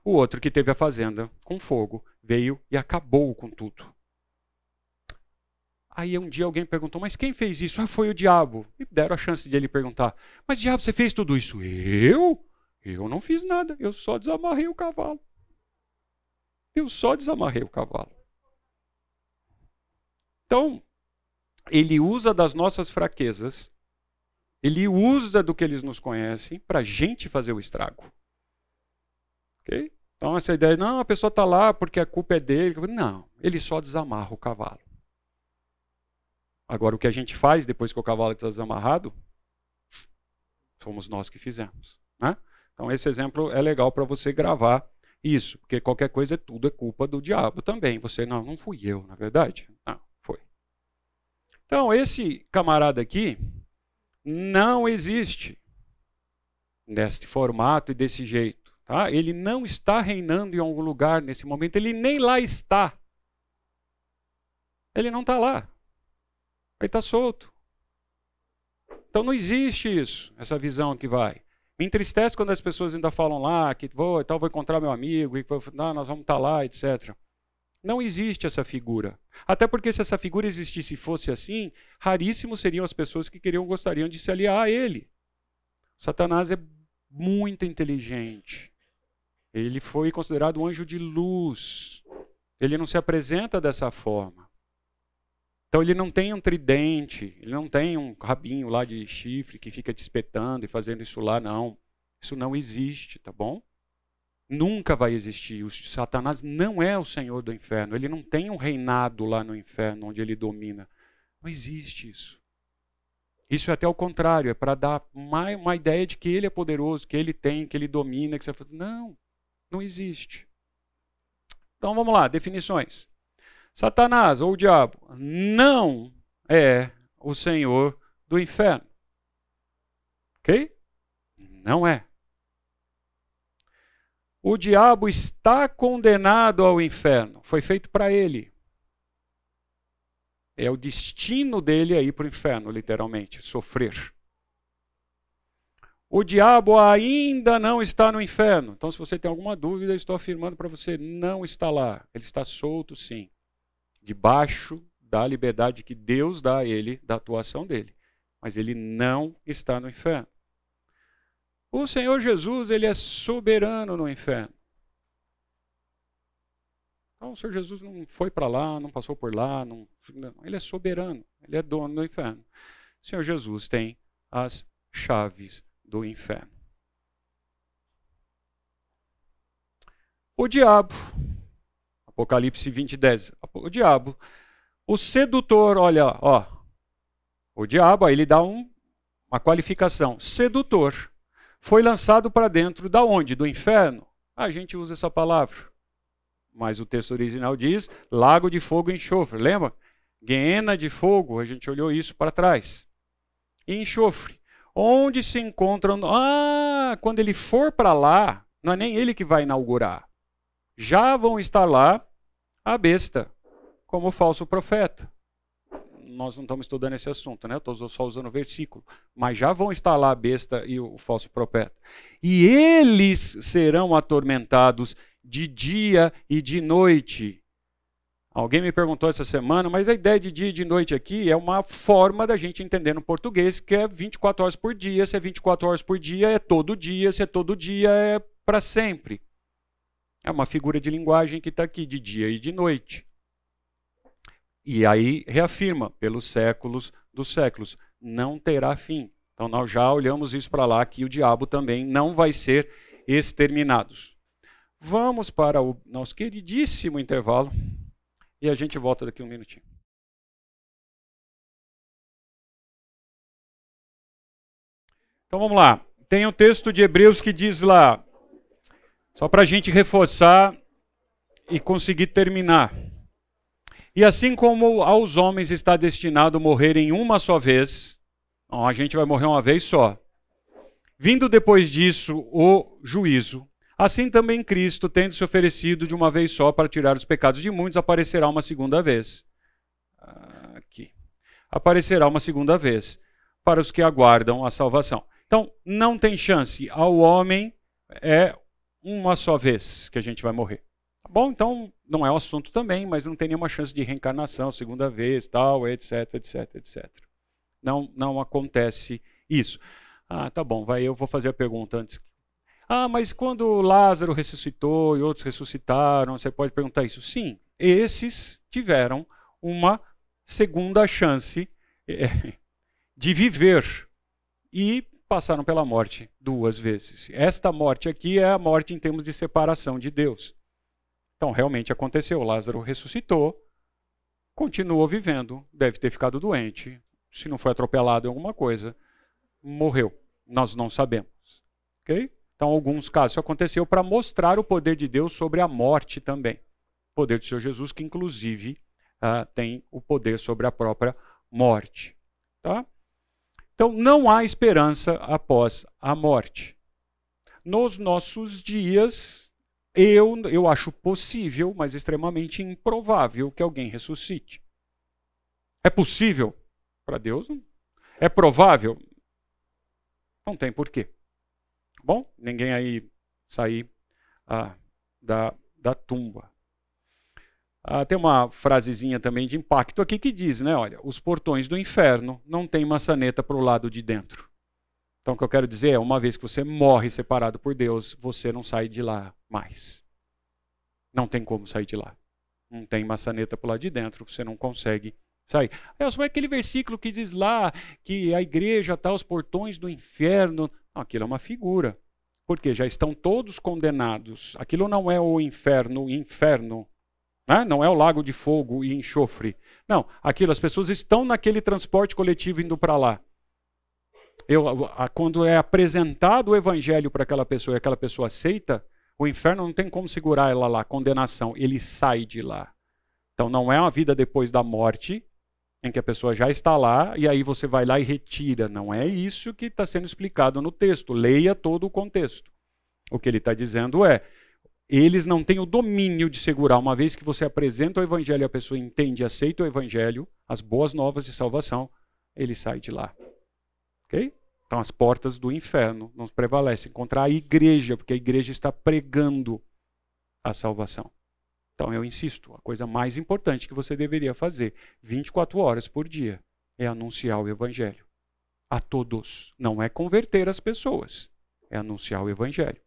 O outro que teve a fazenda com fogo veio e acabou com tudo. Aí um dia alguém perguntou, mas quem fez isso? Ah, foi o diabo. E deram a chance de ele perguntar, mas diabo, você fez tudo isso? Eu? Eu não fiz nada, eu só desamarrei o cavalo. Eu só desamarrei o cavalo. Então, ele usa das nossas fraquezas, ele usa do que eles nos conhecem para a gente fazer o estrago. Okay? Então, essa ideia, não, a pessoa está lá porque a culpa é dele. Não, ele só desamarra o cavalo. Agora, o que a gente faz depois que o cavalo está desamarrado, somos nós que fizemos. Né? Então, esse exemplo é legal para você gravar isso, porque qualquer coisa, tudo é culpa do diabo também. Você, não fui eu, na verdade. Não, foi. Então, esse camarada aqui não existe neste formato e desse jeito. Tá? Ele não está reinando em algum lugar nesse momento, ele nem lá está. Ele não está lá. Ele está solto. Então não existe isso, essa visão que vai. Me entristece quando as pessoas ainda falam lá que vou encontrar meu amigo, e nós vamos estar lá, etc. Não existe essa figura. Até porque se essa figura existisse e fosse assim, raríssimos seriam as pessoas que gostariam de se aliar a ele. Satanás é muito inteligente. Ele foi considerado um anjo de luz. Ele não se apresenta dessa forma. Então ele não tem um tridente, ele não tem um rabinho lá de chifre que fica te espetando e fazendo isso lá, não. Isso não existe, tá bom? Nunca vai existir. O Satanás não é o senhor do inferno. Ele não tem um reinado lá no inferno onde ele domina. Não existe isso. Isso é até o contrário, é para dar uma ideia de que ele é poderoso, que ele tem, que ele domina, que você fala, não, não existe. Então vamos lá, definições. Satanás, ou o diabo, não é o senhor do inferno. Ok? Não é. O diabo está condenado ao inferno. Foi feito para ele. É o destino dele ir para o inferno, literalmente, sofrer. O diabo ainda não está no inferno. Então, se você tem alguma dúvida, estou afirmando para você, não está lá. Ele está solto, sim. Debaixo da liberdade que Deus dá a ele, da atuação dele. Mas ele não está no inferno. O Senhor Jesus, ele é soberano no inferno. Então, o Senhor Jesus não foi para lá, não passou por lá, não, ele é soberano, ele é dono do inferno. O Senhor Jesus tem as chaves do inferno. O diabo, Apocalipse 20:10, o diabo, o sedutor, olha, ó, o diabo, aí ele dá uma qualificação, sedutor, foi lançado para dentro da onde? Do inferno? A gente usa essa palavra. Mas o texto original diz lago de fogo e enxofre. Lembra? Guiena de fogo, a gente olhou isso para trás. E enxofre. Onde se encontram... quando ele for para lá, não é nem ele que vai inaugurar. Já vão estar lá a besta, como falso profeta. Nós não estamos estudando esse assunto, né? Estou só usando o versículo. Mas já vão estar lá a besta e o falso profeta. E eles serão atormentados de dia e de noite. Alguém me perguntou essa semana, mas a ideia de dia e de noite aqui é uma forma da gente entender no português que é 24 horas por dia. Se é 24 horas por dia, é todo dia. Se é todo dia, é para sempre. É uma figura de linguagem que está aqui, de dia e de noite. E aí reafirma, pelos séculos dos séculos, não terá fim. Então nós já olhamos isso para lá, que o diabo também não vai ser exterminado. Vamos para o nosso queridíssimo intervalo e a gente volta daqui um minutinho. Então vamos lá. Tem um texto de Hebreus que diz lá, só para a gente reforçar e conseguir terminar. E assim como aos homens está destinado morrerem uma só vez, a gente vai morrer uma vez só. Vindo depois disso o juízo, assim também Cristo, tendo se oferecido de uma vez só para tirar os pecados de muitos, aparecerá uma segunda vez. Aqui. Aparecerá uma segunda vez para os que aguardam a salvação. Então, não tem chance. Ao homem é uma só vez que a gente vai morrer. Tá bom? Então, não é um assunto também, mas não tem nenhuma chance de reencarnação, segunda vez, tal, etc, etc, etc. Não acontece isso. Tá bom, eu vou fazer a pergunta antes. Mas quando Lázaro ressuscitou e outros ressuscitaram, você pode perguntar isso? Sim, esses tiveram uma segunda chance de viver e passaram pela morte 2 vezes. Esta morte aqui é a morte em termos de separação de Deus. Então, realmente aconteceu. Lázaro ressuscitou, continuou vivendo, deve ter ficado doente. Se não foi atropelado em alguma coisa, morreu. Nós não sabemos. Ok? Então, em alguns casos, isso aconteceu para mostrar o poder de Deus sobre a morte também. O poder do Senhor Jesus, que inclusive tem o poder sobre a própria morte. Tá? Então, não há esperança após a morte. Nos nossos dias, eu acho possível, mas extremamente improvável, que alguém ressuscite. É possível? Para Deus, não. É provável? Não tem porquê. Bom, ninguém aí sair da tumba. Tem uma frasezinha também de impacto aqui que diz, né? Olha, os portões do inferno não têm maçaneta para o lado de dentro. Então, o que eu quero dizer é, uma vez que você morre separado por Deus, você não sai de lá mais. Não tem como sair de lá. Não tem maçaneta para o lado de dentro, você não consegue sair. É aquele versículo que diz lá que a igreja está aos portões do inferno. Não, aquilo é uma figura. Porque já estão todos condenados. Aquilo não é o inferno, né? Não é o lago de fogo e enxofre. Não, aquilo, as pessoas estão naquele transporte coletivo indo para lá. Quando é apresentado o evangelho para aquela pessoa e aquela pessoa aceita, o inferno não tem como segurar ela lá, condenação, ele sai de lá. Então não é uma vida depois da morte, em que a pessoa já está lá e aí você vai lá e retira. Não é isso que está sendo explicado no texto. Leia todo o contexto. O que ele está dizendo é, eles não têm o domínio de segurar. Uma vez que você apresenta o evangelho e a pessoa entende e aceita o evangelho, as boas novas de salvação, ele sai de lá. Ok? Então as portas do inferno não prevalecem contra a igreja, porque a igreja está pregando a salvação. Então eu insisto, a coisa mais importante que você deveria fazer 24 horas por dia é anunciar o evangelho a todos. Não é converter as pessoas, é anunciar o evangelho.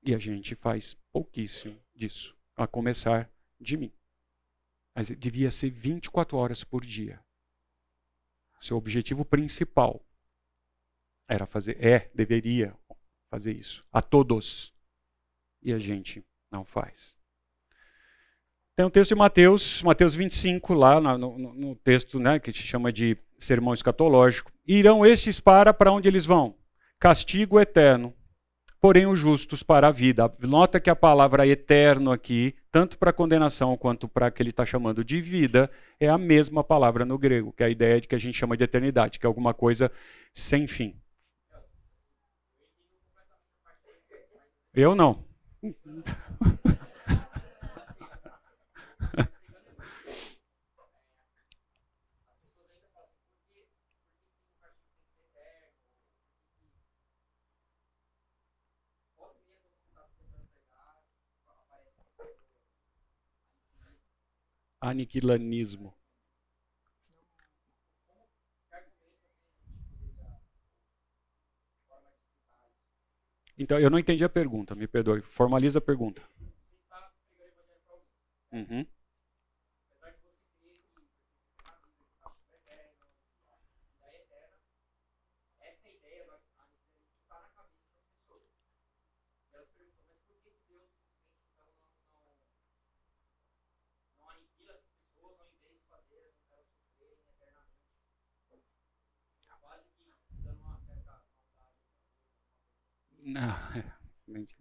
E a gente faz pouquíssimo disso, a começar de mim. Mas devia ser 24 horas por dia. Seu objetivo principal deveria fazer isso a todos. E a gente não faz. Tem um texto de Mateus 25, lá no texto, né, que se chama de sermão escatológico. Irão estes para onde eles vão? Castigo eterno, porém os justos para a vida. Nota que a palavra eterno aqui, tanto para condenação quanto para que ele está chamando de vida, é a mesma palavra no grego, que é a ideia de que a gente chama de eternidade, que é alguma coisa sem fim. Eu não. Aniquilanismo. Então, eu não entendi a pergunta, me perdoe. Formaliza a pergunta. Uhum.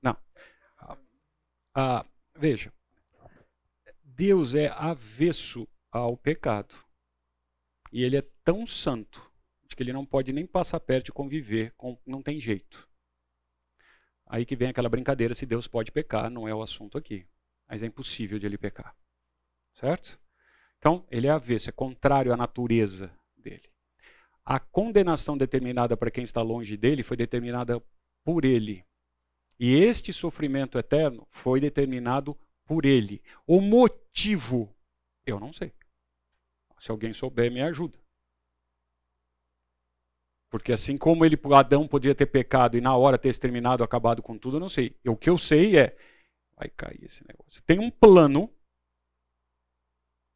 Não. Veja, Deus é avesso ao pecado. E ele é tão santo de que ele não pode nem passar perto de conviver com, não tem jeito. Aí que vem aquela brincadeira, se Deus pode pecar, não é o assunto aqui. Mas é impossível de ele pecar. Certo? Então, ele é avesso, é contrário à natureza dele. A condenação determinada para quem está longe dele foi determinada por ele. E este sofrimento eterno foi determinado por ele. O motivo, eu não sei. Se alguém souber, me ajuda. Porque assim como Adão poderia ter pecado e na hora ter exterminado, acabado com tudo, eu não sei. O que eu sei é, vai cair esse negócio. Tem um plano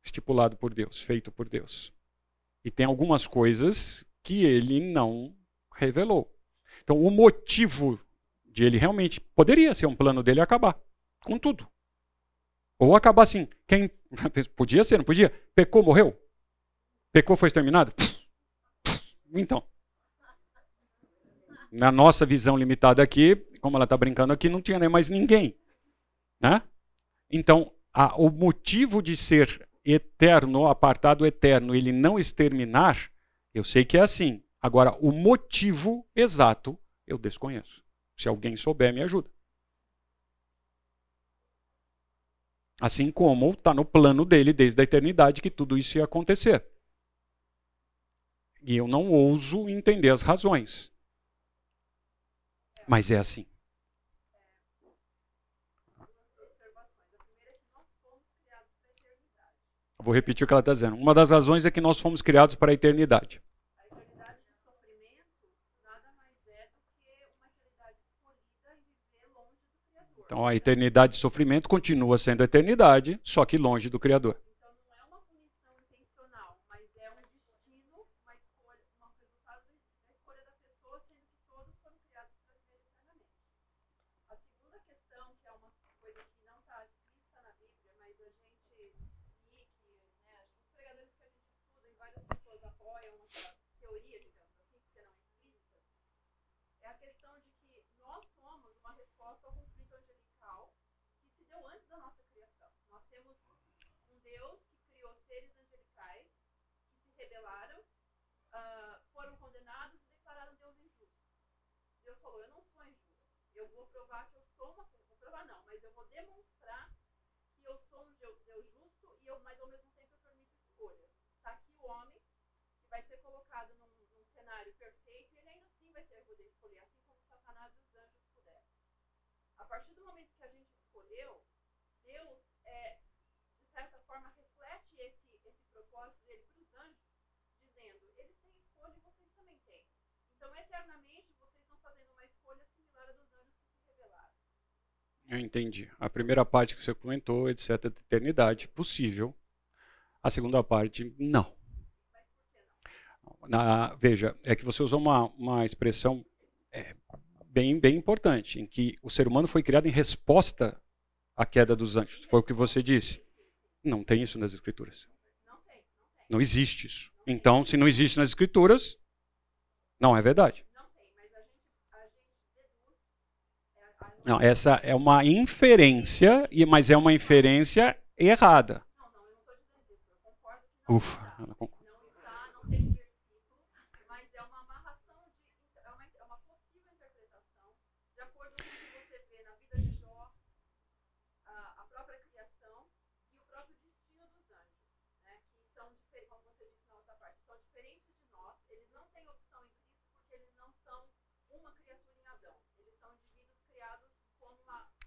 estipulado por Deus, feito por Deus. E tem algumas coisas que ele não revelou. Então o motivo de ele realmente poderia ser um plano dele acabar com tudo. Ou acabar assim, podia ser, não podia? Pecou, morreu? Pecou, foi exterminado? Então, na nossa visão limitada aqui, como ela está brincando aqui, não tinha nem mais ninguém. Né? Então, o motivo de ser eterno, apartado eterno, ele não exterminar, eu sei que é assim. Agora, o motivo exato, eu desconheço. Se alguém souber, me ajuda. Assim como está no plano dele desde a eternidade que tudo isso ia acontecer. E eu não ouso entender as razões. Mas é assim. Eu vou repetir o que ela está dizendo. Uma das razões é que nós fomos criados para a eternidade. Então a eternidade de sofrimento continua sendo a eternidade, só que longe do Criador. Eu entendi. A primeira parte que você comentou, etc., da eternidade, possível. A segunda parte, não. Veja, é que você usou uma expressão bem importante, em que o ser humano foi criado em resposta à queda dos anjos. Foi o que você disse. Não tem isso nas Escrituras. Não existe isso. Então, se não existe nas Escrituras, não é verdade. Não, essa é uma inferência, mas é uma inferência errada. Ufa, ela concorda.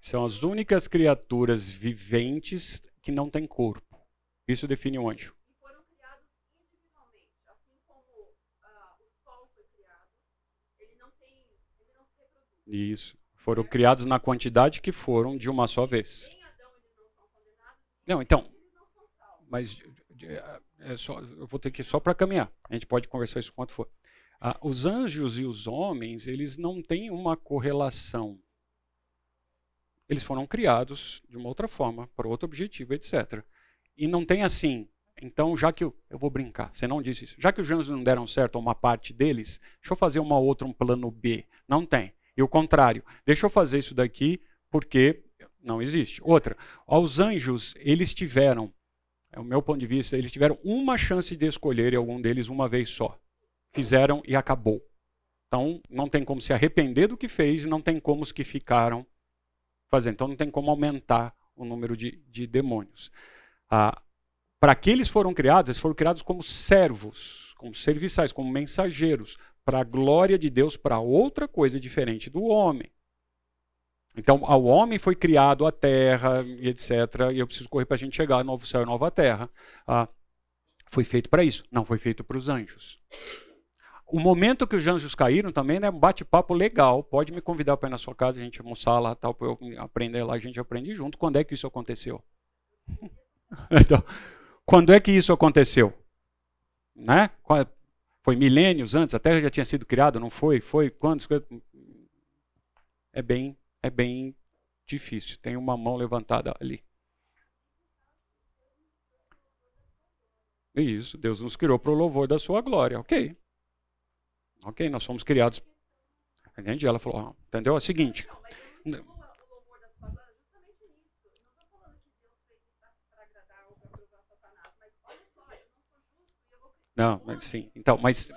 São as únicas criaturas viventes que não têm corpo. Isso define o anjo. Isso. Foram criados na quantidade que foram de uma só vez. Não, então. Mas eu vou ter que ir só para caminhar. A gente pode conversar isso quanto for. Os anjos e os homens, eles não têm uma correlação. Eles foram criados de uma outra forma, para outro objetivo, etc. E não tem assim. Então, já que eu vou brincar, você não disse isso. Já que os anjos não deram certo a uma parte deles, deixa eu fazer uma outra, um plano B. Não tem. E o contrário, deixa eu fazer isso daqui porque não existe. Outra, aos anjos, eles tiveram, é o meu ponto de vista, eles tiveram uma chance de escolher algum deles uma vez só. Fizeram e acabou. Então, não tem como se arrepender do que fez e não tem como os que ficaram fazendo. Então, não tem como aumentar o número de demônios. Para que eles foram criados como servos, como serviçais, como mensageiros, para a glória de Deus, para outra coisa diferente do homem. Então, ao homem foi criado a terra, e etc. E eu preciso correr para a gente chegar ao novo céu e nova terra. Foi feito para isso, não foi feito para os anjos. O momento que os anjos caíram também é um bate-papo legal. Pode me convidar para ir na sua casa, a gente almoçar lá, tal, para eu aprender lá, a gente aprende junto. Quando é que isso aconteceu? Então, quando é que isso aconteceu? Né? Foi milênios antes? A Terra já tinha sido criada, não foi? Foi? Quantos? É bem difícil. Tem uma mão levantada ali. Isso, Deus nos criou para o louvor da sua glória. Ok. Ok, nós fomos criados. Entende? Ela falou, entendeu? É o seguinte. Não, mas sim. Então, mas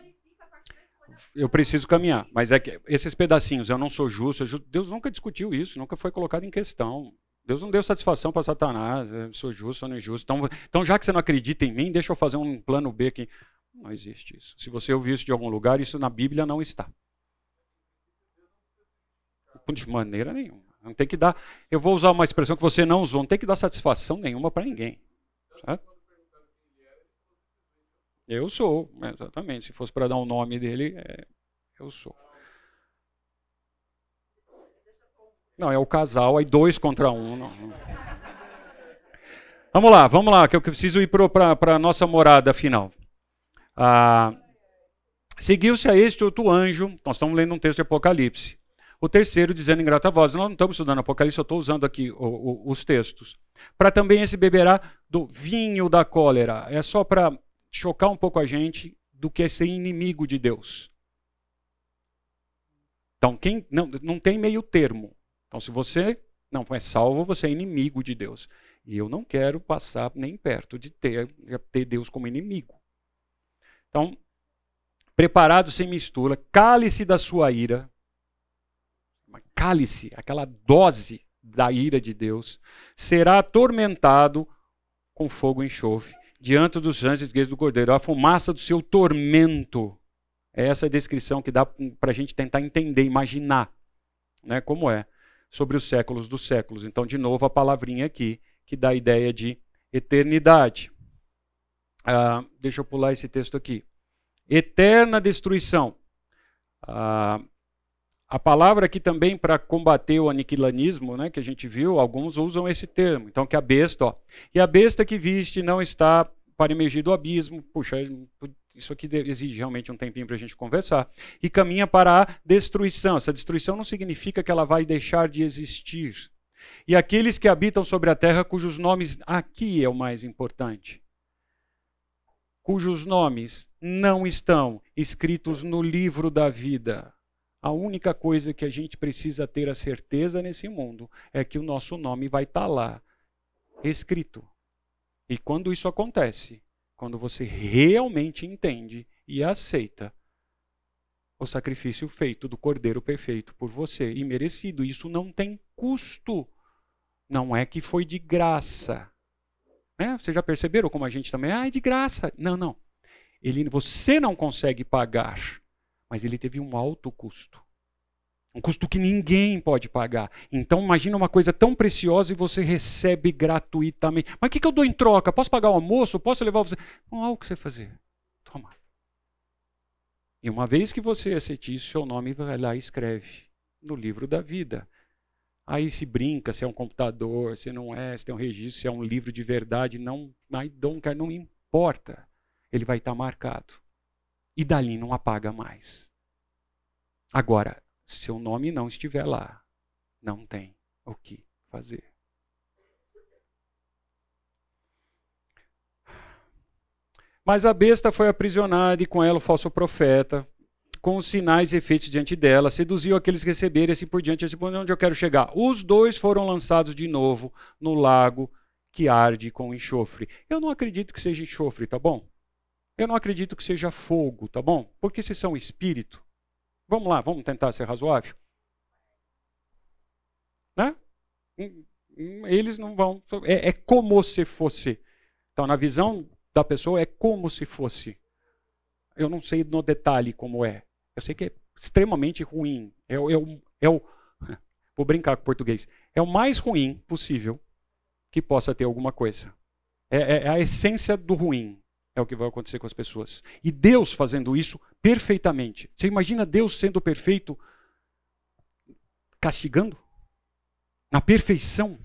eu preciso caminhar. Mas é que esses pedacinhos, eu não sou justo, Deus nunca discutiu isso, nunca foi colocado em questão. Deus não deu satisfação para Satanás, eu sou justo ou não injusto. Então, já que você não acredita em mim, deixa eu fazer um plano B aqui. Não existe isso. Se você ouviu isso de algum lugar, isso na Bíblia não está. De maneira nenhuma. Não tem que dar. Eu vou usar uma expressão que você não usou. Não tem que dar satisfação nenhuma para ninguém. Certo? Eu sou, exatamente. Se fosse para dar o nome dele, eu sou. Não, é o casal, aí 2 contra 1. Não. Vamos lá, que eu preciso ir para a nossa morada final. Seguiu-se a este outro anjo, nós estamos lendo um texto de Apocalipse. O terceiro dizendo em grata voz, nós não estamos estudando Apocalipse, eu estou usando aqui os textos. Para também esse beberá do vinho da cólera. É só para chocar um pouco a gente do que é ser inimigo de Deus. Então, não tem meio termo. Então, se você não é salvo, você é inimigo de Deus. E eu não quero passar nem perto de ter Deus como inimigo. Então, preparado sem mistura, cálice da sua ira, cálice, aquela dose da ira de Deus, será atormentado com fogo e enxofre, diante dos anjos do Cordeiro. A fumaça do seu tormento. É essa a descrição que dá para a gente tentar entender, imaginar, né, como é, sobre os séculos dos séculos. Então, de novo, a palavrinha aqui, que dá a ideia de eternidade. Deixa eu pular esse texto aqui. Eterna destruição. A palavra aqui também para combater o aniquilanismo, né, que a gente viu, alguns usam esse termo. Então, que a besta, e a besta que viste não está para emergir do abismo. Puxa, isso aqui exige realmente um tempinho para a gente conversar. E caminha para a destruição. Essa destruição não significa que ela vai deixar de existir. E aqueles que habitam sobre a terra, cujos nomes, aqui é o mais importante, cujos nomes não estão escritos no livro da vida. A única coisa que a gente precisa ter a certeza nesse mundo é que o nosso nome vai estar lá, escrito. E quando isso acontece, quando você realmente entende e aceita o sacrifício feito do Cordeiro perfeito por você e merecido, isso não tem custo. Não é que foi de graça. Né? Vocês já perceberam como a gente também, é de graça. Não. Você não consegue pagar. Mas ele teve um alto custo. Um custo que ninguém pode pagar. Então, imagina uma coisa tão preciosa e você recebe gratuitamente. Mas o que eu dou em troca? Posso pagar o almoço? Posso levar você? Não há o que você fazer. Toma. E uma vez que você aceite isso, seu nome vai lá e escreve no livro da vida. Aí se brinca se é um computador, se não é, se tem um registro, se é um livro de verdade. Não importa. Ele vai estar marcado. E dali não apaga mais. Agora, se seu nome não estiver lá, não tem o que fazer. Mas a besta foi aprisionada e com ela o falso profeta, com os sinais e efeitos diante dela, seduziu aqueles que receberam e assim por diante. Onde eu quero chegar? Os dois foram lançados de novo no lago que arde com enxofre. Eu não acredito que seja enxofre, tá bom? Eu não acredito que seja fogo, tá bom? Porque se são espírito. Vamos lá, vamos tentar ser razoável. Né? Eles não vão. É como se fosse. Então, na visão da pessoa, é como se fosse. Eu não sei no detalhe como é. Eu sei que é extremamente ruim. Vou brincar com o português. É o mais ruim possível que possa ter alguma coisa. É a essência do ruim. É o que vai acontecer com as pessoas. E Deus fazendo isso perfeitamente. Você imagina Deus sendo perfeito, castigando? Na perfeição?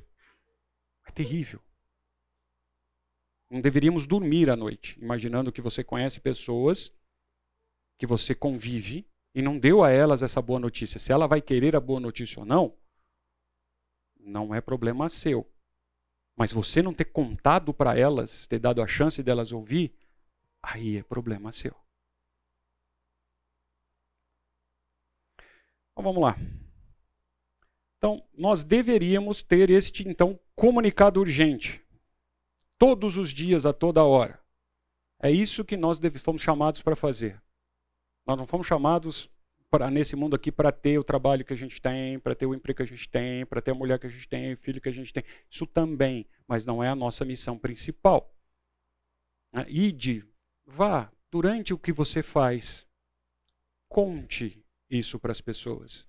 É terrível. Não deveríamos dormir à noite, imaginando que você conhece pessoas, que você convive, e não deu a elas essa boa notícia. Se ela vai querer a boa notícia ou não, não é problema seu. Mas você não ter contado para elas, ter dado a chance delas ouvir, aí é problema seu. Então vamos lá. Então, nós deveríamos ter este, então, comunicado urgente. Todos os dias, a toda hora. É isso que nós fomos chamados para fazer. Nós não fomos chamados nesse mundo aqui para ter o trabalho que a gente tem, para ter o emprego que a gente tem, para ter a mulher que a gente tem, o filho que a gente tem. Isso também, mas não é a nossa missão principal. Ide, vá, durante o que você faz, conte isso para as pessoas.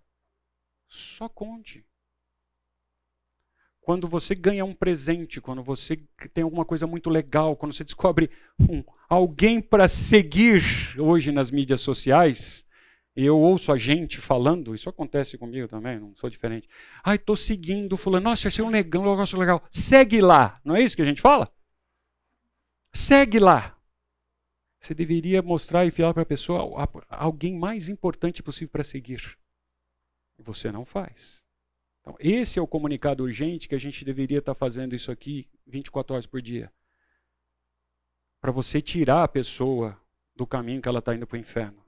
Só conte. Quando você ganha um presente, quando você tem alguma coisa muito legal, quando você descobre alguém para seguir hoje nas mídias sociais, eu ouço a gente falando, isso acontece comigo também, não sou diferente. Ai, estou seguindo fulano, nossa, achei um negócio legal. Segue lá, não é isso que a gente fala? Segue lá. Você deveria mostrar e enviar para a pessoa alguém mais importante possível para seguir. E você não faz. Então, esse é o comunicado urgente que a gente deveria estar fazendo isso aqui 24 horas por dia. Para você tirar a pessoa do caminho que ela está indo para o inferno.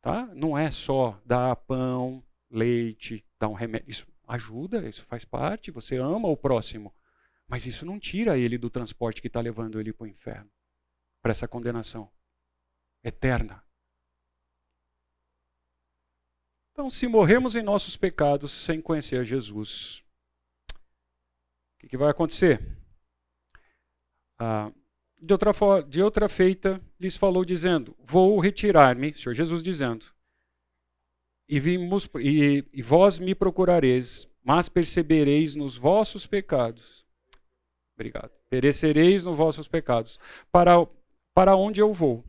Tá? Não é só dar pão, leite, dar um remédio. Isso ajuda, isso faz parte, você ama o próximo. Mas isso não tira ele do transporte que está levando ele para o inferno. Para essa condenação eterna. Então, se morrermos em nossos pecados sem conhecer Jesus, o que vai acontecer? De outra feita, lhes falou dizendo, vou retirar-me, Senhor Jesus dizendo, e vós me procurareis, mas percebereis nos vossos pecados. Obrigado. Perecereis nos vossos pecados. Para onde eu vou,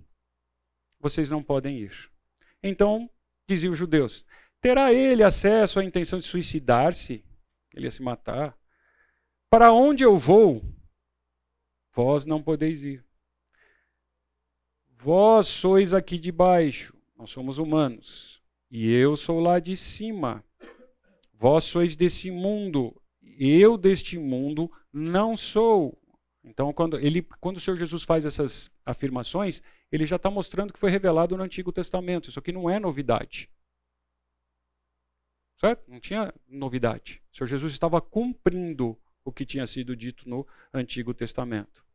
vocês não podem ir. Então, diziam os judeus, terá ele acesso à intenção de suicidar-se? Ele ia se matar. Para onde eu vou, vós não podeis ir. Vós sois aqui de baixo, nós somos humanos, e eu sou lá de cima. Vós sois desse mundo, eu deste mundo não sou. Então, quando o Senhor Jesus faz essas afirmações, ele já está mostrando que foi revelado no Antigo Testamento. Isso aqui não é novidade. Certo? Não tinha novidade. O Senhor Jesus estava cumprindo o que tinha sido dito no Antigo Testamento.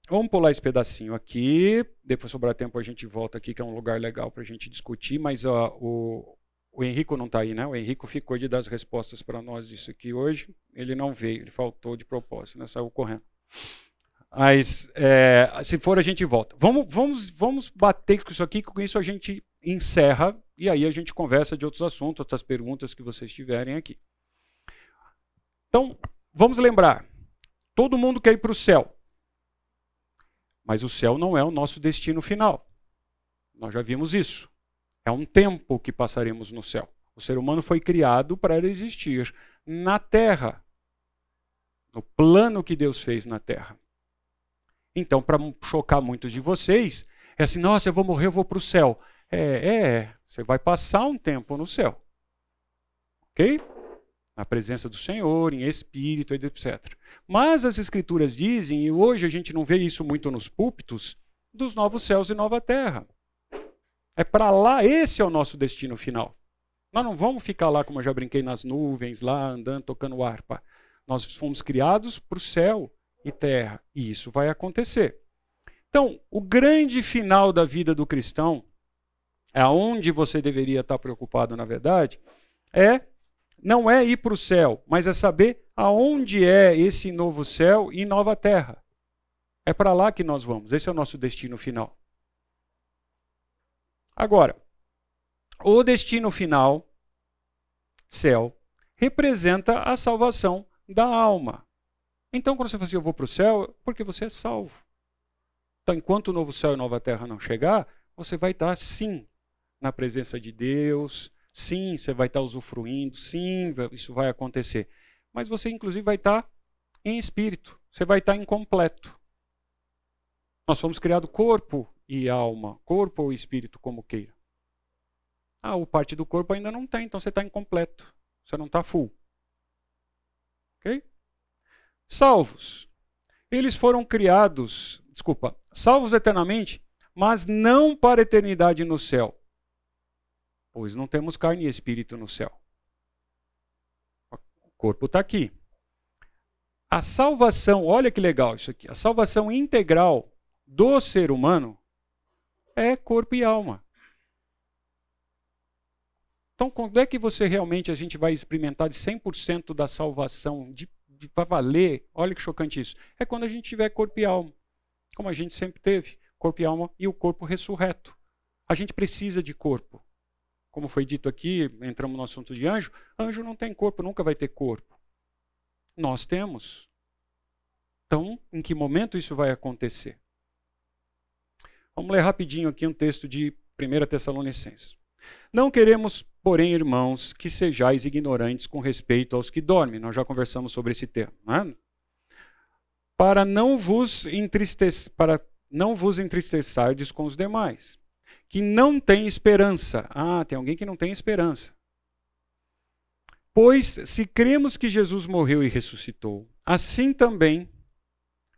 Vamos pular esse pedacinho aqui. Depois, sobrar tempo, a gente volta aqui, que é um lugar legal para a gente discutir. Mas o Henrico não está aí, né? O Henrico ficou de dar as respostas para nós disso aqui hoje. Ele não veio, ele faltou de propósito, né? Saiu correndo. Mas, se for, a gente volta. Vamos bater com isso aqui, com isso a gente encerra, e aí a gente conversa de outros assuntos, outras perguntas que vocês tiverem aqui. Então, vamos lembrar, todo mundo quer ir para o céu, mas o céu não é o nosso destino final. Nós já vimos isso. É um tempo que passaremos no céu. O ser humano foi criado para existir na Terra, no plano que Deus fez na Terra. Então, para chocar muitos de vocês, é assim, nossa, eu vou morrer, eu vou para o céu. Você vai passar um tempo no céu. Ok? Na presença do Senhor, em espírito, etc. Mas as Escrituras dizem, e hoje a gente não vê isso muito nos púlpitos, dos novos céus e nova terra. É para lá, esse é o nosso destino final. Nós não vamos ficar lá, como eu já brinquei, nas nuvens, lá andando, tocando harpa. Nós fomos criados para o céu e terra, e isso vai acontecer. Então, o grande final da vida do cristão, aonde você deveria estar preocupado, na verdade, não é ir para o céu, mas é saber aonde é esse novo céu e nova terra. É para lá que nós vamos, esse é o nosso destino final. Agora, o destino final, céu, representa a salvação da alma. Então, quando você fala assim, eu vou para o céu, é porque você é salvo. Então, enquanto o novo céu e nova terra não chegar, você vai estar, sim, na presença de Deus, sim, você vai estar usufruindo, sim, isso vai acontecer. Mas você, inclusive, vai estar em espírito, você vai estar incompleto. Nós fomos criados corpo e alma, corpo ou espírito, como queira. O parte do corpo ainda não tem, então você está incompleto, você não está full. Ok? Salvos. Eles foram criados, salvos eternamente, mas não para a eternidade no céu. Pois não temos carne e espírito no céu. O corpo está aqui. A salvação, olha que legal isso aqui, a salvação integral do ser humano é corpo e alma. Então, quando é que a gente vai experimentar de 100% da salvação, para valer? Olha que chocante isso. É quando a gente tiver corpo e alma, como a gente sempre teve, corpo e alma e o corpo ressurreto. A gente precisa de corpo. como foi dito aqui, entramos no assunto de anjo, anjo não tem corpo, nunca vai ter corpo. Nós temos. Então, em que momento isso vai acontecer? Vamos ler rapidinho aqui um texto de 1 Tessalonicenses. Não queremos, porém, irmãos, que sejais ignorantes com respeito aos que dormem. Nós já conversamos sobre esse tema, né? Para não vos entristeçardes com os demais, que não têm esperança. Ah, tem alguém que não tem esperança. Pois, se cremos que Jesus morreu e ressuscitou, assim também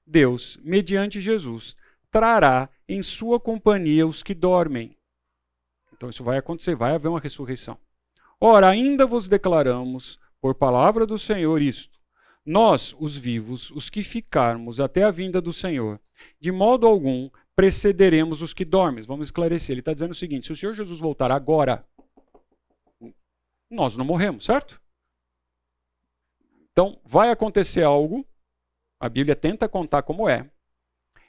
Deus, mediante Jesus, trará em sua companhia os que dormem. Então isso vai acontecer, vai haver uma ressurreição. Ora, ainda vos declaramos, por palavra do Senhor, isto: nós, os vivos, os que ficarmos até a vinda do Senhor, de modo algum precederemos os que dormem. Vamos esclarecer. Ele está dizendo o seguinte: se o Senhor Jesus voltar agora, nós não morremos, certo? Então, vai acontecer algo, a Bíblia tenta contar como é,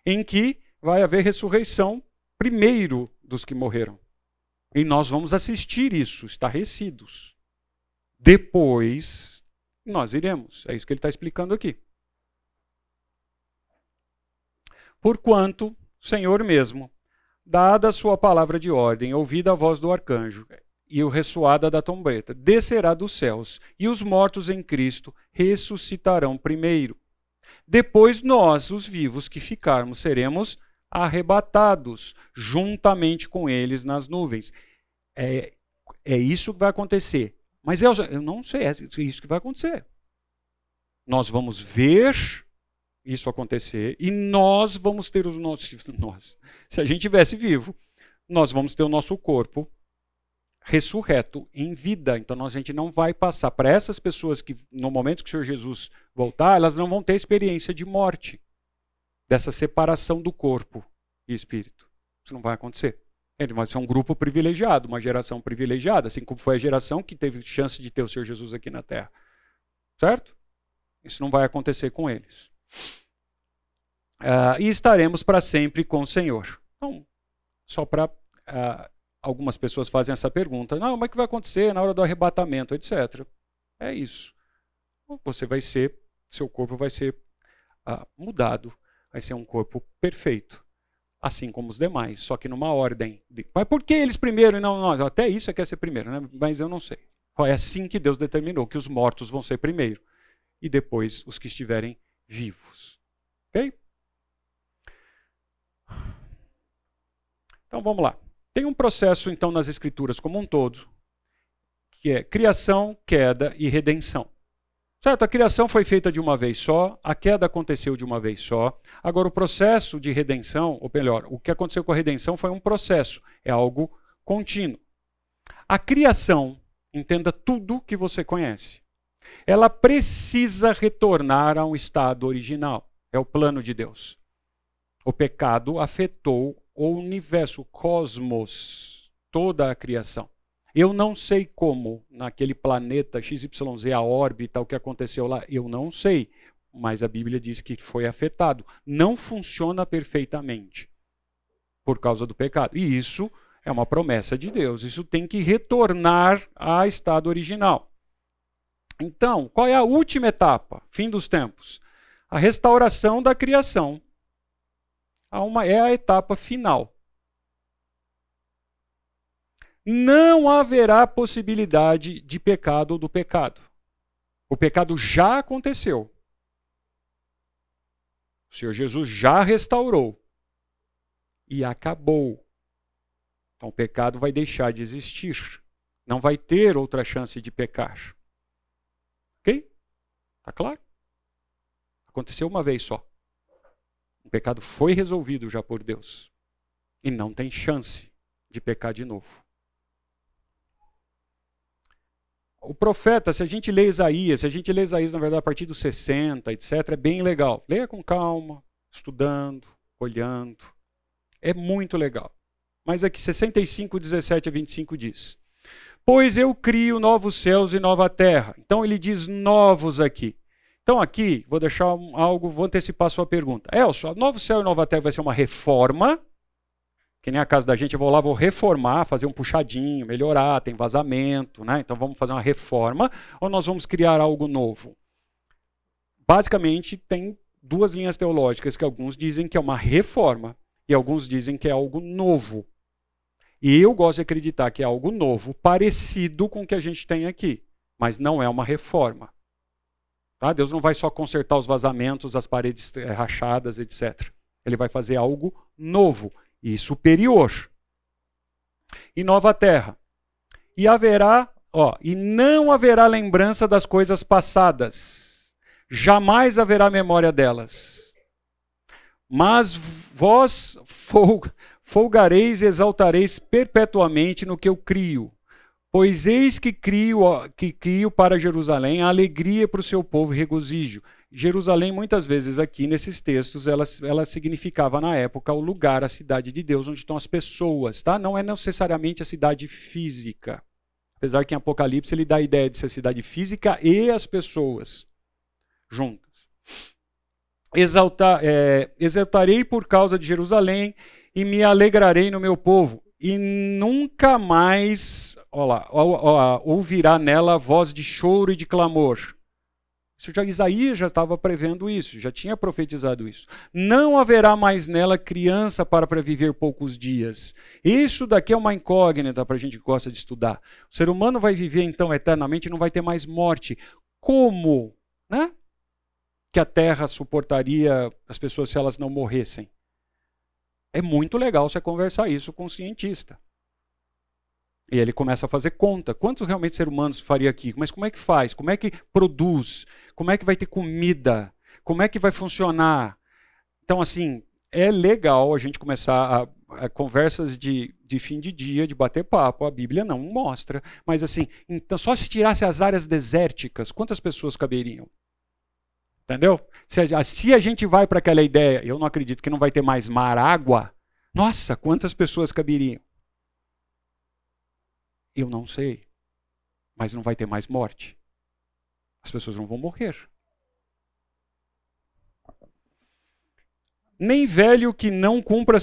em que vai haver ressurreição primeiro dos que morreram. E nós vamos assistir isso, estarrecidos. Depois, nós iremos. É isso que ele está explicando aqui. Porquanto, o Senhor mesmo, dada a sua palavra de ordem, ouvida a voz do arcanjo e o ressoada da trombeta, descerá dos céus, e os mortos em Cristo ressuscitarão primeiro. Depois nós, os vivos que ficarmos, seremos arrebatados juntamente com eles nas nuvens. É isso que vai acontecer. Mas eu não sei, é isso que vai acontecer. Nós vamos ver isso acontecer e nós vamos ter os nossos... Se a gente estivesse vivo, nós vamos ter o nosso corpo ressurreto em vida. Então a gente não vai passar. Para essas pessoas que, no momento que o Senhor Jesus voltar, elas não vão ter experiência de morte, dessa separação do corpo e espírito. Isso não vai acontecer. Ele vai ser um grupo privilegiado, uma geração privilegiada, assim como foi a geração que teve chance de ter o Senhor Jesus aqui na Terra. Certo? Isso não vai acontecer com eles. E estaremos para sempre com o Senhor. Então, só para... algumas pessoas fazem essa pergunta. Não, mas o que vai acontecer na hora do arrebatamento, etc. É isso. Você vai ser... Seu corpo vai ser mudado. Vai ser um corpo perfeito, assim como os demais, só que numa ordem. Mas por que eles primeiro e não nós? Até isso é que é ser primeiro, né? Mas eu não sei. É assim que Deus determinou, que os mortos vão ser primeiro, e depois os que estiverem vivos. Ok? Então vamos lá. Tem um processo, então, nas Escrituras como um todo, que é criação, queda e redenção. Certo? A criação foi feita de uma vez só, a queda aconteceu de uma vez só. Agora, o processo de redenção, ou melhor, o que aconteceu com a redenção foi um processo, é algo contínuo. A criação, entenda tudo que você conhece, ela precisa retornar a um estado original. É o plano de Deus. O pecado afetou o universo, o cosmos, toda a criação. Eu não sei como, naquele planeta XYZ, a órbita, o que aconteceu lá, eu não sei. Mas a Bíblia diz que foi afetado. Não funciona perfeitamente por causa do pecado. E isso é uma promessa de Deus. Isso tem que retornar ao estado original. Então, qual é a última etapa? Fim dos tempos. A restauração da criação. É a etapa final. Não haverá possibilidade de pecado ou do pecado. O pecado já aconteceu. O Senhor Jesus já restaurou. E acabou. Então o pecado vai deixar de existir. Não vai ter outra chance de pecar. Ok? Está claro? Aconteceu uma vez só. O pecado foi resolvido já por Deus. E não tem chance de pecar de novo. O profeta, se a gente lê Isaías, na verdade, a partir dos 60, etc., é bem legal. Leia com calma, estudando, olhando. É muito legal. Mas aqui, 65, 17 a 25 diz: pois eu crio novos céus e nova terra. Então ele diz novos aqui. Então aqui, vou deixar vou antecipar a sua pergunta. Elcio, novo céu e nova terra vai ser uma reforma? Que nem a casa da gente, eu vou lá, vou reformar, fazer um puxadinho, melhorar, tem vazamento, né? Então vamos fazer uma reforma ou nós vamos criar algo novo? Basicamente, tem duas linhas teológicas que alguns dizem que é uma reforma e alguns dizem que é algo novo. E eu gosto de acreditar que é algo novo, parecido com o que a gente tem aqui, mas não é uma reforma. Tá? Deus não vai só consertar os vazamentos, as paredes rachadas, etc. Ele vai fazer algo novo e superior. E nova terra. E haverá, e não haverá lembrança das coisas passadas. Jamais haverá memória delas. Mas vós folgareis e exaltareis perpetuamente no que eu crio. Pois eis que crio para Jerusalém a alegria para o seu povo e regozijo. Jerusalém, muitas vezes aqui nesses textos, ela significava na época o lugar, a cidade de Deus, onde estão as pessoas. Tá? Não é necessariamente a cidade física. Apesar que em Apocalipse ele dá a ideia de ser a cidade física e as pessoas juntas. Exaltarei por causa de Jerusalém e me alegrarei no meu povo. E nunca mais ouvirá nela voz de choro e de clamor. Isaías já estava prevendo isso, já tinha profetizado isso. Não haverá mais nela criança para viver poucos dias. Isso daqui é uma incógnita para a gente que gosta de estudar. O ser humano vai viver então eternamente e não vai ter mais morte. Como? Né? Que a terra suportaria as pessoas se elas não morressem? É muito legal você conversar isso com um cientista. E ele começa a fazer conta. Quantos realmente seres humanos faria aqui? Mas como é que faz? Como é que produz? Como é que vai ter comida? Como é que vai funcionar? Então, assim, é legal a gente começar a conversas de fim de dia, de bater papo. A Bíblia não mostra. Mas, assim, então, só se tirasse as áreas desérticas, quantas pessoas caberiam? Entendeu? Se a gente vai para aquela ideia, eu não acredito que não vai ter mais mar, água, nossa, quantas pessoas caberiam? Eu não sei. Mas não vai ter mais morte. As pessoas não vão morrer. Nem velho que não cumpra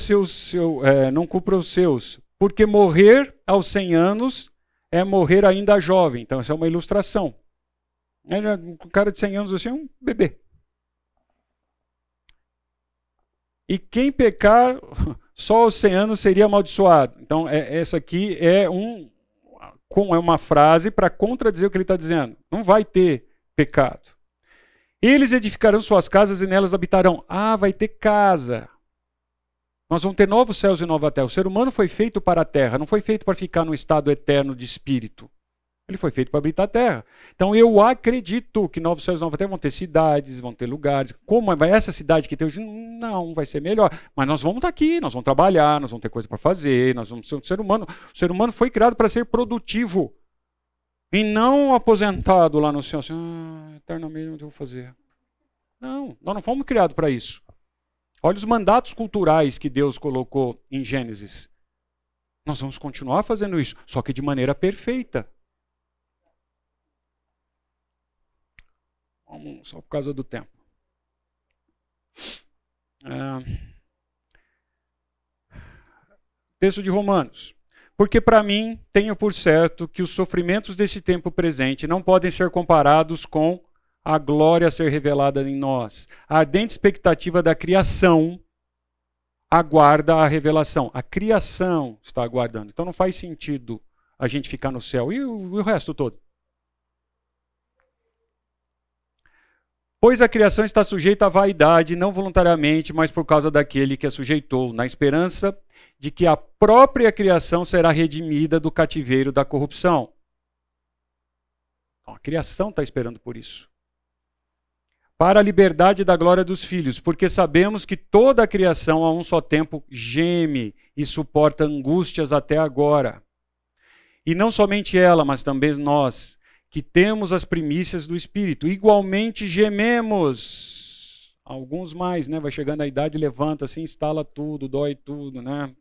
não cumpra os seus, porque morrer aos 100 anos é morrer ainda jovem. Então, essa é uma ilustração. Um cara de 100 anos assim é um bebê. E quem pecar só aos 100 anos seria amaldiçoado. Então, essa aqui é uma frase para contradizer o que ele está dizendo. Não vai ter pecado. Eles edificarão suas casas e nelas habitarão. Vai ter casa. Nós vamos ter novos céus e nova terra. O ser humano foi feito para a terra, não foi feito para ficar no estado eterno de espírito. Ele foi feito para habitar a terra. Então eu acredito que novos céus e nova terra vão ter cidades, vão ter lugares. Como vai essa cidade que tem hoje? Não, vai ser melhor. Mas nós vamos estar aqui, nós vamos trabalhar, nós vamos ter coisa para fazer, nós vamos ser um ser humano. O ser humano foi criado para ser produtivo. E não aposentado lá no céu, assim, eternamente não vou fazer. Não, nós não fomos criados para isso. Olha os mandatos culturais que Deus colocou em Gênesis. Nós vamos continuar fazendo isso, só que de maneira perfeita. Vamos, só por causa do tempo. Texto de Romanos. Porque para mim, tenho por certo que os sofrimentos desse tempo presente não podem ser comparados com a glória a ser revelada em nós. A ardente expectativa da criação aguarda a revelação. A criação está aguardando. Então não faz sentido a gente ficar no céu. E o resto todo? Pois a criação está sujeita à vaidade, não voluntariamente, mas por causa daquele que a sujeitou, na esperança de que a própria criação será redimida do cativeiro da corrupção. Então, a criação está esperando por isso. Para a liberdade da glória dos filhos, porque sabemos que toda a criação a um só tempo geme e suporta angústias até agora. E não somente ela, mas também nós, que temos as primícias do Espírito, igualmente gememos. Alguns mais, né? Vai chegando a idade, levanta assim, instala tudo, dói tudo, né?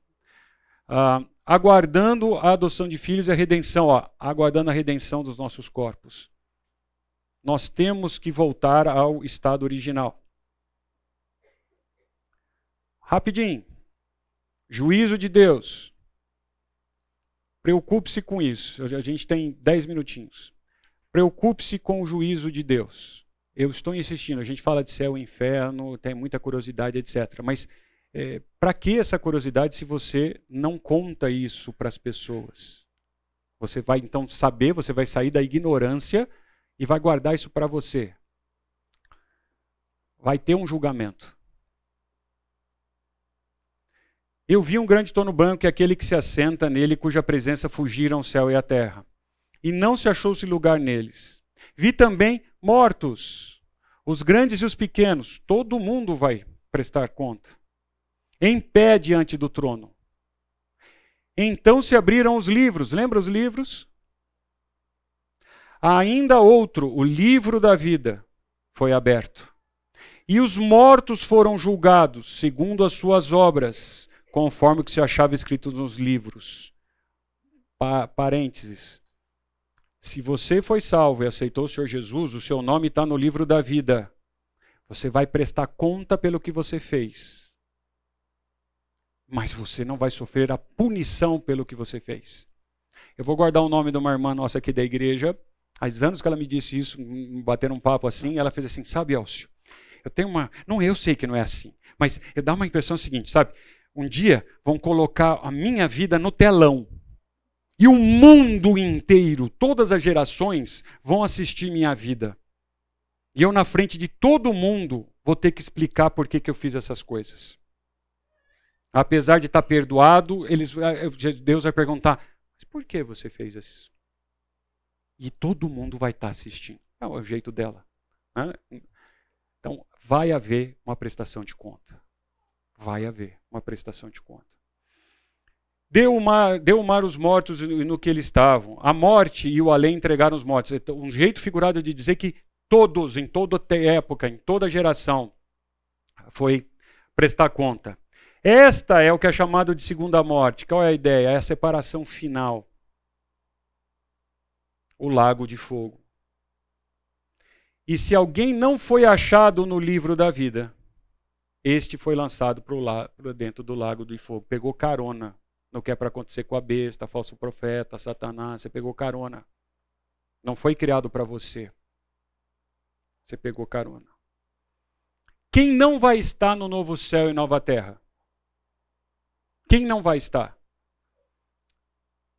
Aguardando a adoção de filhos e a redenção, aguardando a redenção dos nossos corpos. Nós temos que voltar ao estado original. Rapidinho. Juízo de Deus. Preocupe-se com isso. A gente tem 10 minutinhos. Preocupe-se com o juízo de Deus. Eu estou insistindo, a gente fala de céu e inferno, tem muita curiosidade, etc. Mas para que essa curiosidade se você não conta isso para as pessoas? Você vai então saber, você vai sair da ignorância e vai guardar isso para você. Vai ter um julgamento. Eu vi um grande trono branco, e aquele que se assenta nele, cuja presença fugiram o céu e a terra. E não se achou-se lugar neles. Vi também mortos, os grandes e os pequenos, todo mundo vai prestar conta, em pé diante do trono. Então se abriram os livros, lembra os livros? Ainda outro, o livro da vida, foi aberto. E os mortos foram julgados, segundo as suas obras, conforme o que se achava escrito nos livros. Parênteses. Se você foi salvo e aceitou o Senhor Jesus, o seu nome está no livro da vida. Você vai prestar conta pelo que você fez. Mas você não vai sofrer a punição pelo que você fez. Eu vou guardar o nome de uma irmã nossa aqui da igreja. Há anos que ela me disse isso, bateram um papo assim, ela fez assim, sabe, Elcio, eu tenho uma... Não, eu sei que não é assim, mas eu dá uma impressão seguinte, sabe? Um dia vão colocar a minha vida no telão. E o mundo inteiro, todas as gerações, vão assistir minha vida. E eu, na frente de todo mundo, vou ter que explicar por que eu fiz essas coisas. Apesar de estar perdoado, Deus vai perguntar, mas por que você fez isso? E todo mundo vai estar assistindo. É o jeito dela. Né? Então, vai haver uma prestação de conta. Vai haver uma prestação de conta. Deu o mar os mortos no que eles estavam. A morte e o além entregaram os mortos. Então, um jeito figurado de dizer que todos, em toda época, em toda geração, foi prestar conta. Esta é o que é chamado de segunda morte. Qual é a ideia? É a separação final. O lago de fogo. E se alguém não foi achado no livro da vida, este foi lançado para dentro do lago de fogo. Pegou carona no que é para acontecer com a besta, falso profeta, Satanás. Você pegou carona. Não foi criado para você. Você pegou carona. Quem não vai estar no novo céu e nova terra? Quem não vai estar?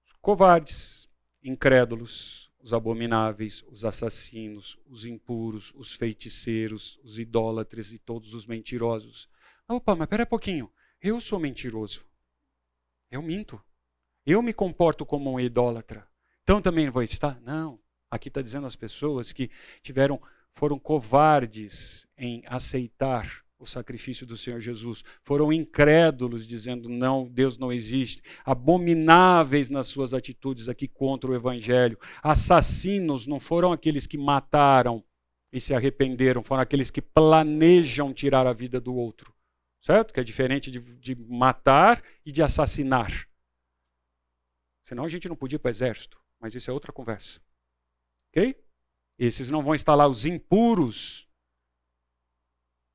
Os covardes, incrédulos, os abomináveis, os assassinos, os impuros, os feiticeiros, os idólatras e todos os mentirosos. Opa, mas espera um pouquinho. Eu sou mentiroso. Eu minto. Eu me comporto como um idólatra. Então também vou estar? Não. Aqui está dizendo as pessoas que foram covardes em aceitar o sacrifício do Senhor Jesus. Foram incrédulos, dizendo, não, Deus não existe. Abomináveis nas suas atitudes aqui contra o Evangelho. Assassinos não foram aqueles que mataram e se arrependeram, foram aqueles que planejam tirar a vida do outro. Certo? Que é diferente de matar e de assassinar. Senão a gente não podia ir para o exército, mas isso é outra conversa. Ok? Esses não vão estar lá, os impuros.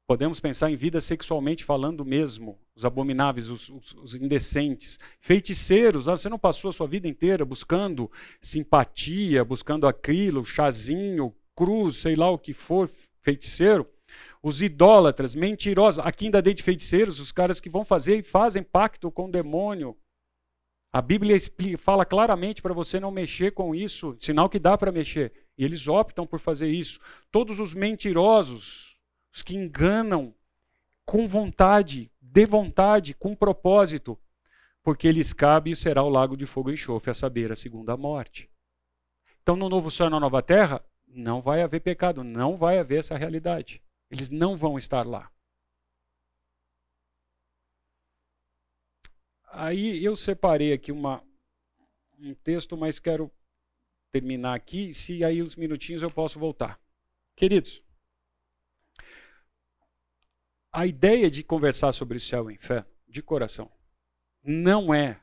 Podemos pensar em vida sexualmente falando mesmo, os abomináveis, os indecentes. Feiticeiros, você não passou a sua vida inteira buscando simpatia, buscando aquilo, chazinho, cruz, sei lá o que for, feiticeiro. Os idólatras, mentirosos, aqui ainda dei de feiticeiros, os caras que vão fazer e fazem pacto com o demônio. A Bíblia fala claramente para você não mexer com isso, sinal que dá para mexer. E eles optam por fazer isso. Todos os mentirosos, os que enganam com vontade, de vontade, com propósito, porque lhes cabe e será o lago de fogo e enxofre, a saber, a segunda morte. Então, no novo céu e na nova terra, não vai haver pecado, não vai haver essa realidade. Eles não vão estar lá. Aí eu separei aqui um texto, mas quero terminar aqui, se aí uns minutinhos eu posso voltar. Queridos, a ideia de conversar sobre o céu e o inferno, de coração, não é,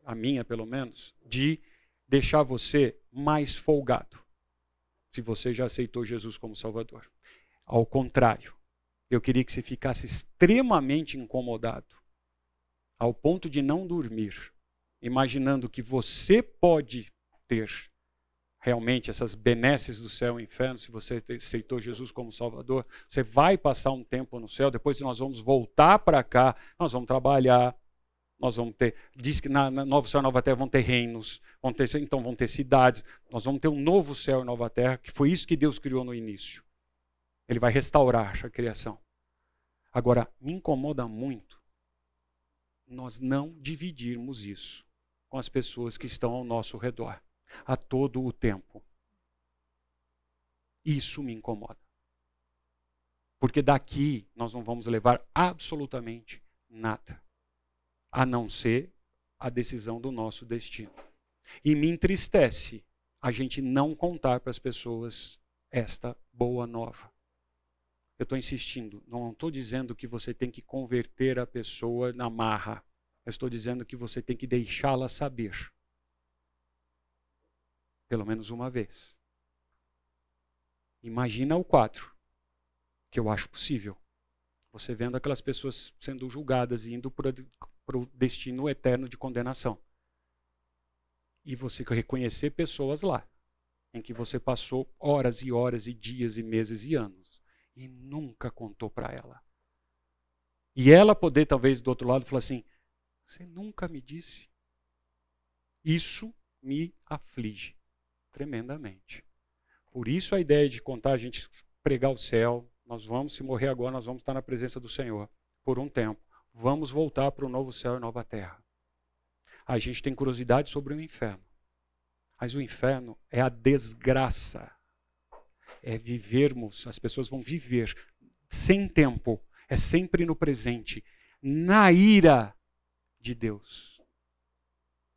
a minha pelo menos, de deixar você mais folgado, se você já aceitou Jesus como Salvador. Ao contrário, eu queria que você ficasse extremamente incomodado ao ponto de não dormir, imaginando que você pode ter realmente essas benesses do céu e inferno, se você aceitou Jesus como Salvador, você vai passar um tempo no céu, depois nós vamos voltar para cá, nós vamos trabalhar, nós vamos ter, diz que na Novo Céu e Nova Terra vão ter reinos, então vão ter cidades, nós vamos ter um novo céu e nova terra, que foi isso que Deus criou no início. Ele vai restaurar a criação. Agora, me incomoda muito nós não dividirmos isso com as pessoas que estão ao nosso redor, a todo o tempo. Isso me incomoda. Porque daqui nós não vamos levar absolutamente nada, a não ser a decisão do nosso destino. E me entristece a gente não contar para as pessoas esta boa nova. Eu estou insistindo, não estou dizendo que você tem que converter a pessoa na marra. Eu estou dizendo que você tem que deixá-la saber. Pelo menos uma vez. Imagina o quadro, que eu acho possível. Você vendo aquelas pessoas sendo julgadas e indo para o destino eterno de condenação. E você reconhecer pessoas lá, em que você passou horas e horas e dias e meses e anos. E nunca contou para ela. E ela poder, talvez, do outro lado, falar assim, você nunca me disse. Isso me aflige tremendamente. Por isso a ideia de contar, a gente pregar o céu, nós vamos, se morrer agora, nós vamos estar na presença do Senhor por um tempo. Vamos voltar para o novo céu e nova terra. A gente tem curiosidade sobre o inferno. Mas o inferno é a desgraça. É vivermos, as pessoas vão viver sem tempo, é sempre no presente, na ira de Deus.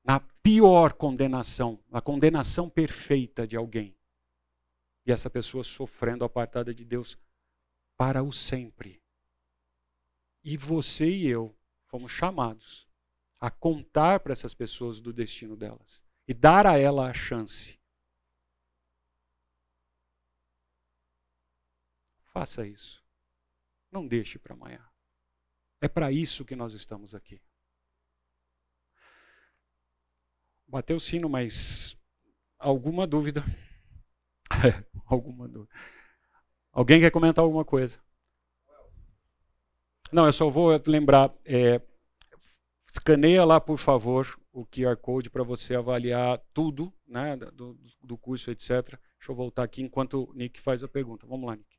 Na pior condenação, a condenação perfeita de alguém. E essa pessoa sofrendo apartada de Deus para o sempre. E você e eu fomos chamados a contar para essas pessoas do destino delas e dar a ela a chance. Faça isso. Não deixe para amanhã. É para isso que nós estamos aqui. Bateu o sino, mas alguma dúvida? Alguma dúvida. Alguém quer comentar alguma coisa? Não, eu só vou lembrar. Escaneia lá, por favor, o QR Code para você avaliar tudo, né, do curso, etc. Deixa eu voltar aqui enquanto o Nick faz a pergunta. Vamos lá, Nick.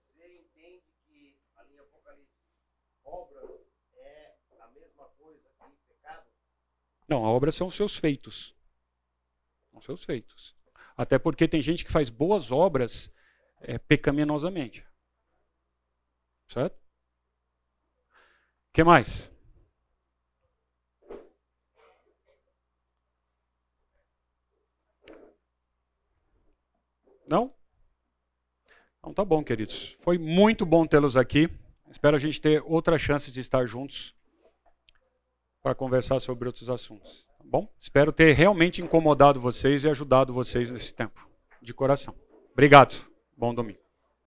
Você entende que ali em Apocalipse, obras é a mesma coisa que pecado? Não, a obra são os seus feitos. São os seus feitos. Até porque tem gente que faz boas obras pecaminosamente. Certo? O que mais? Não? Então tá bom, queridos. Foi muito bom tê-los aqui. Espero a gente ter outras chances de estar juntos para conversar sobre outros assuntos. Tá bom? Espero ter realmente incomodado vocês e ajudado vocês nesse tempo. De coração. Obrigado. Bom domingo.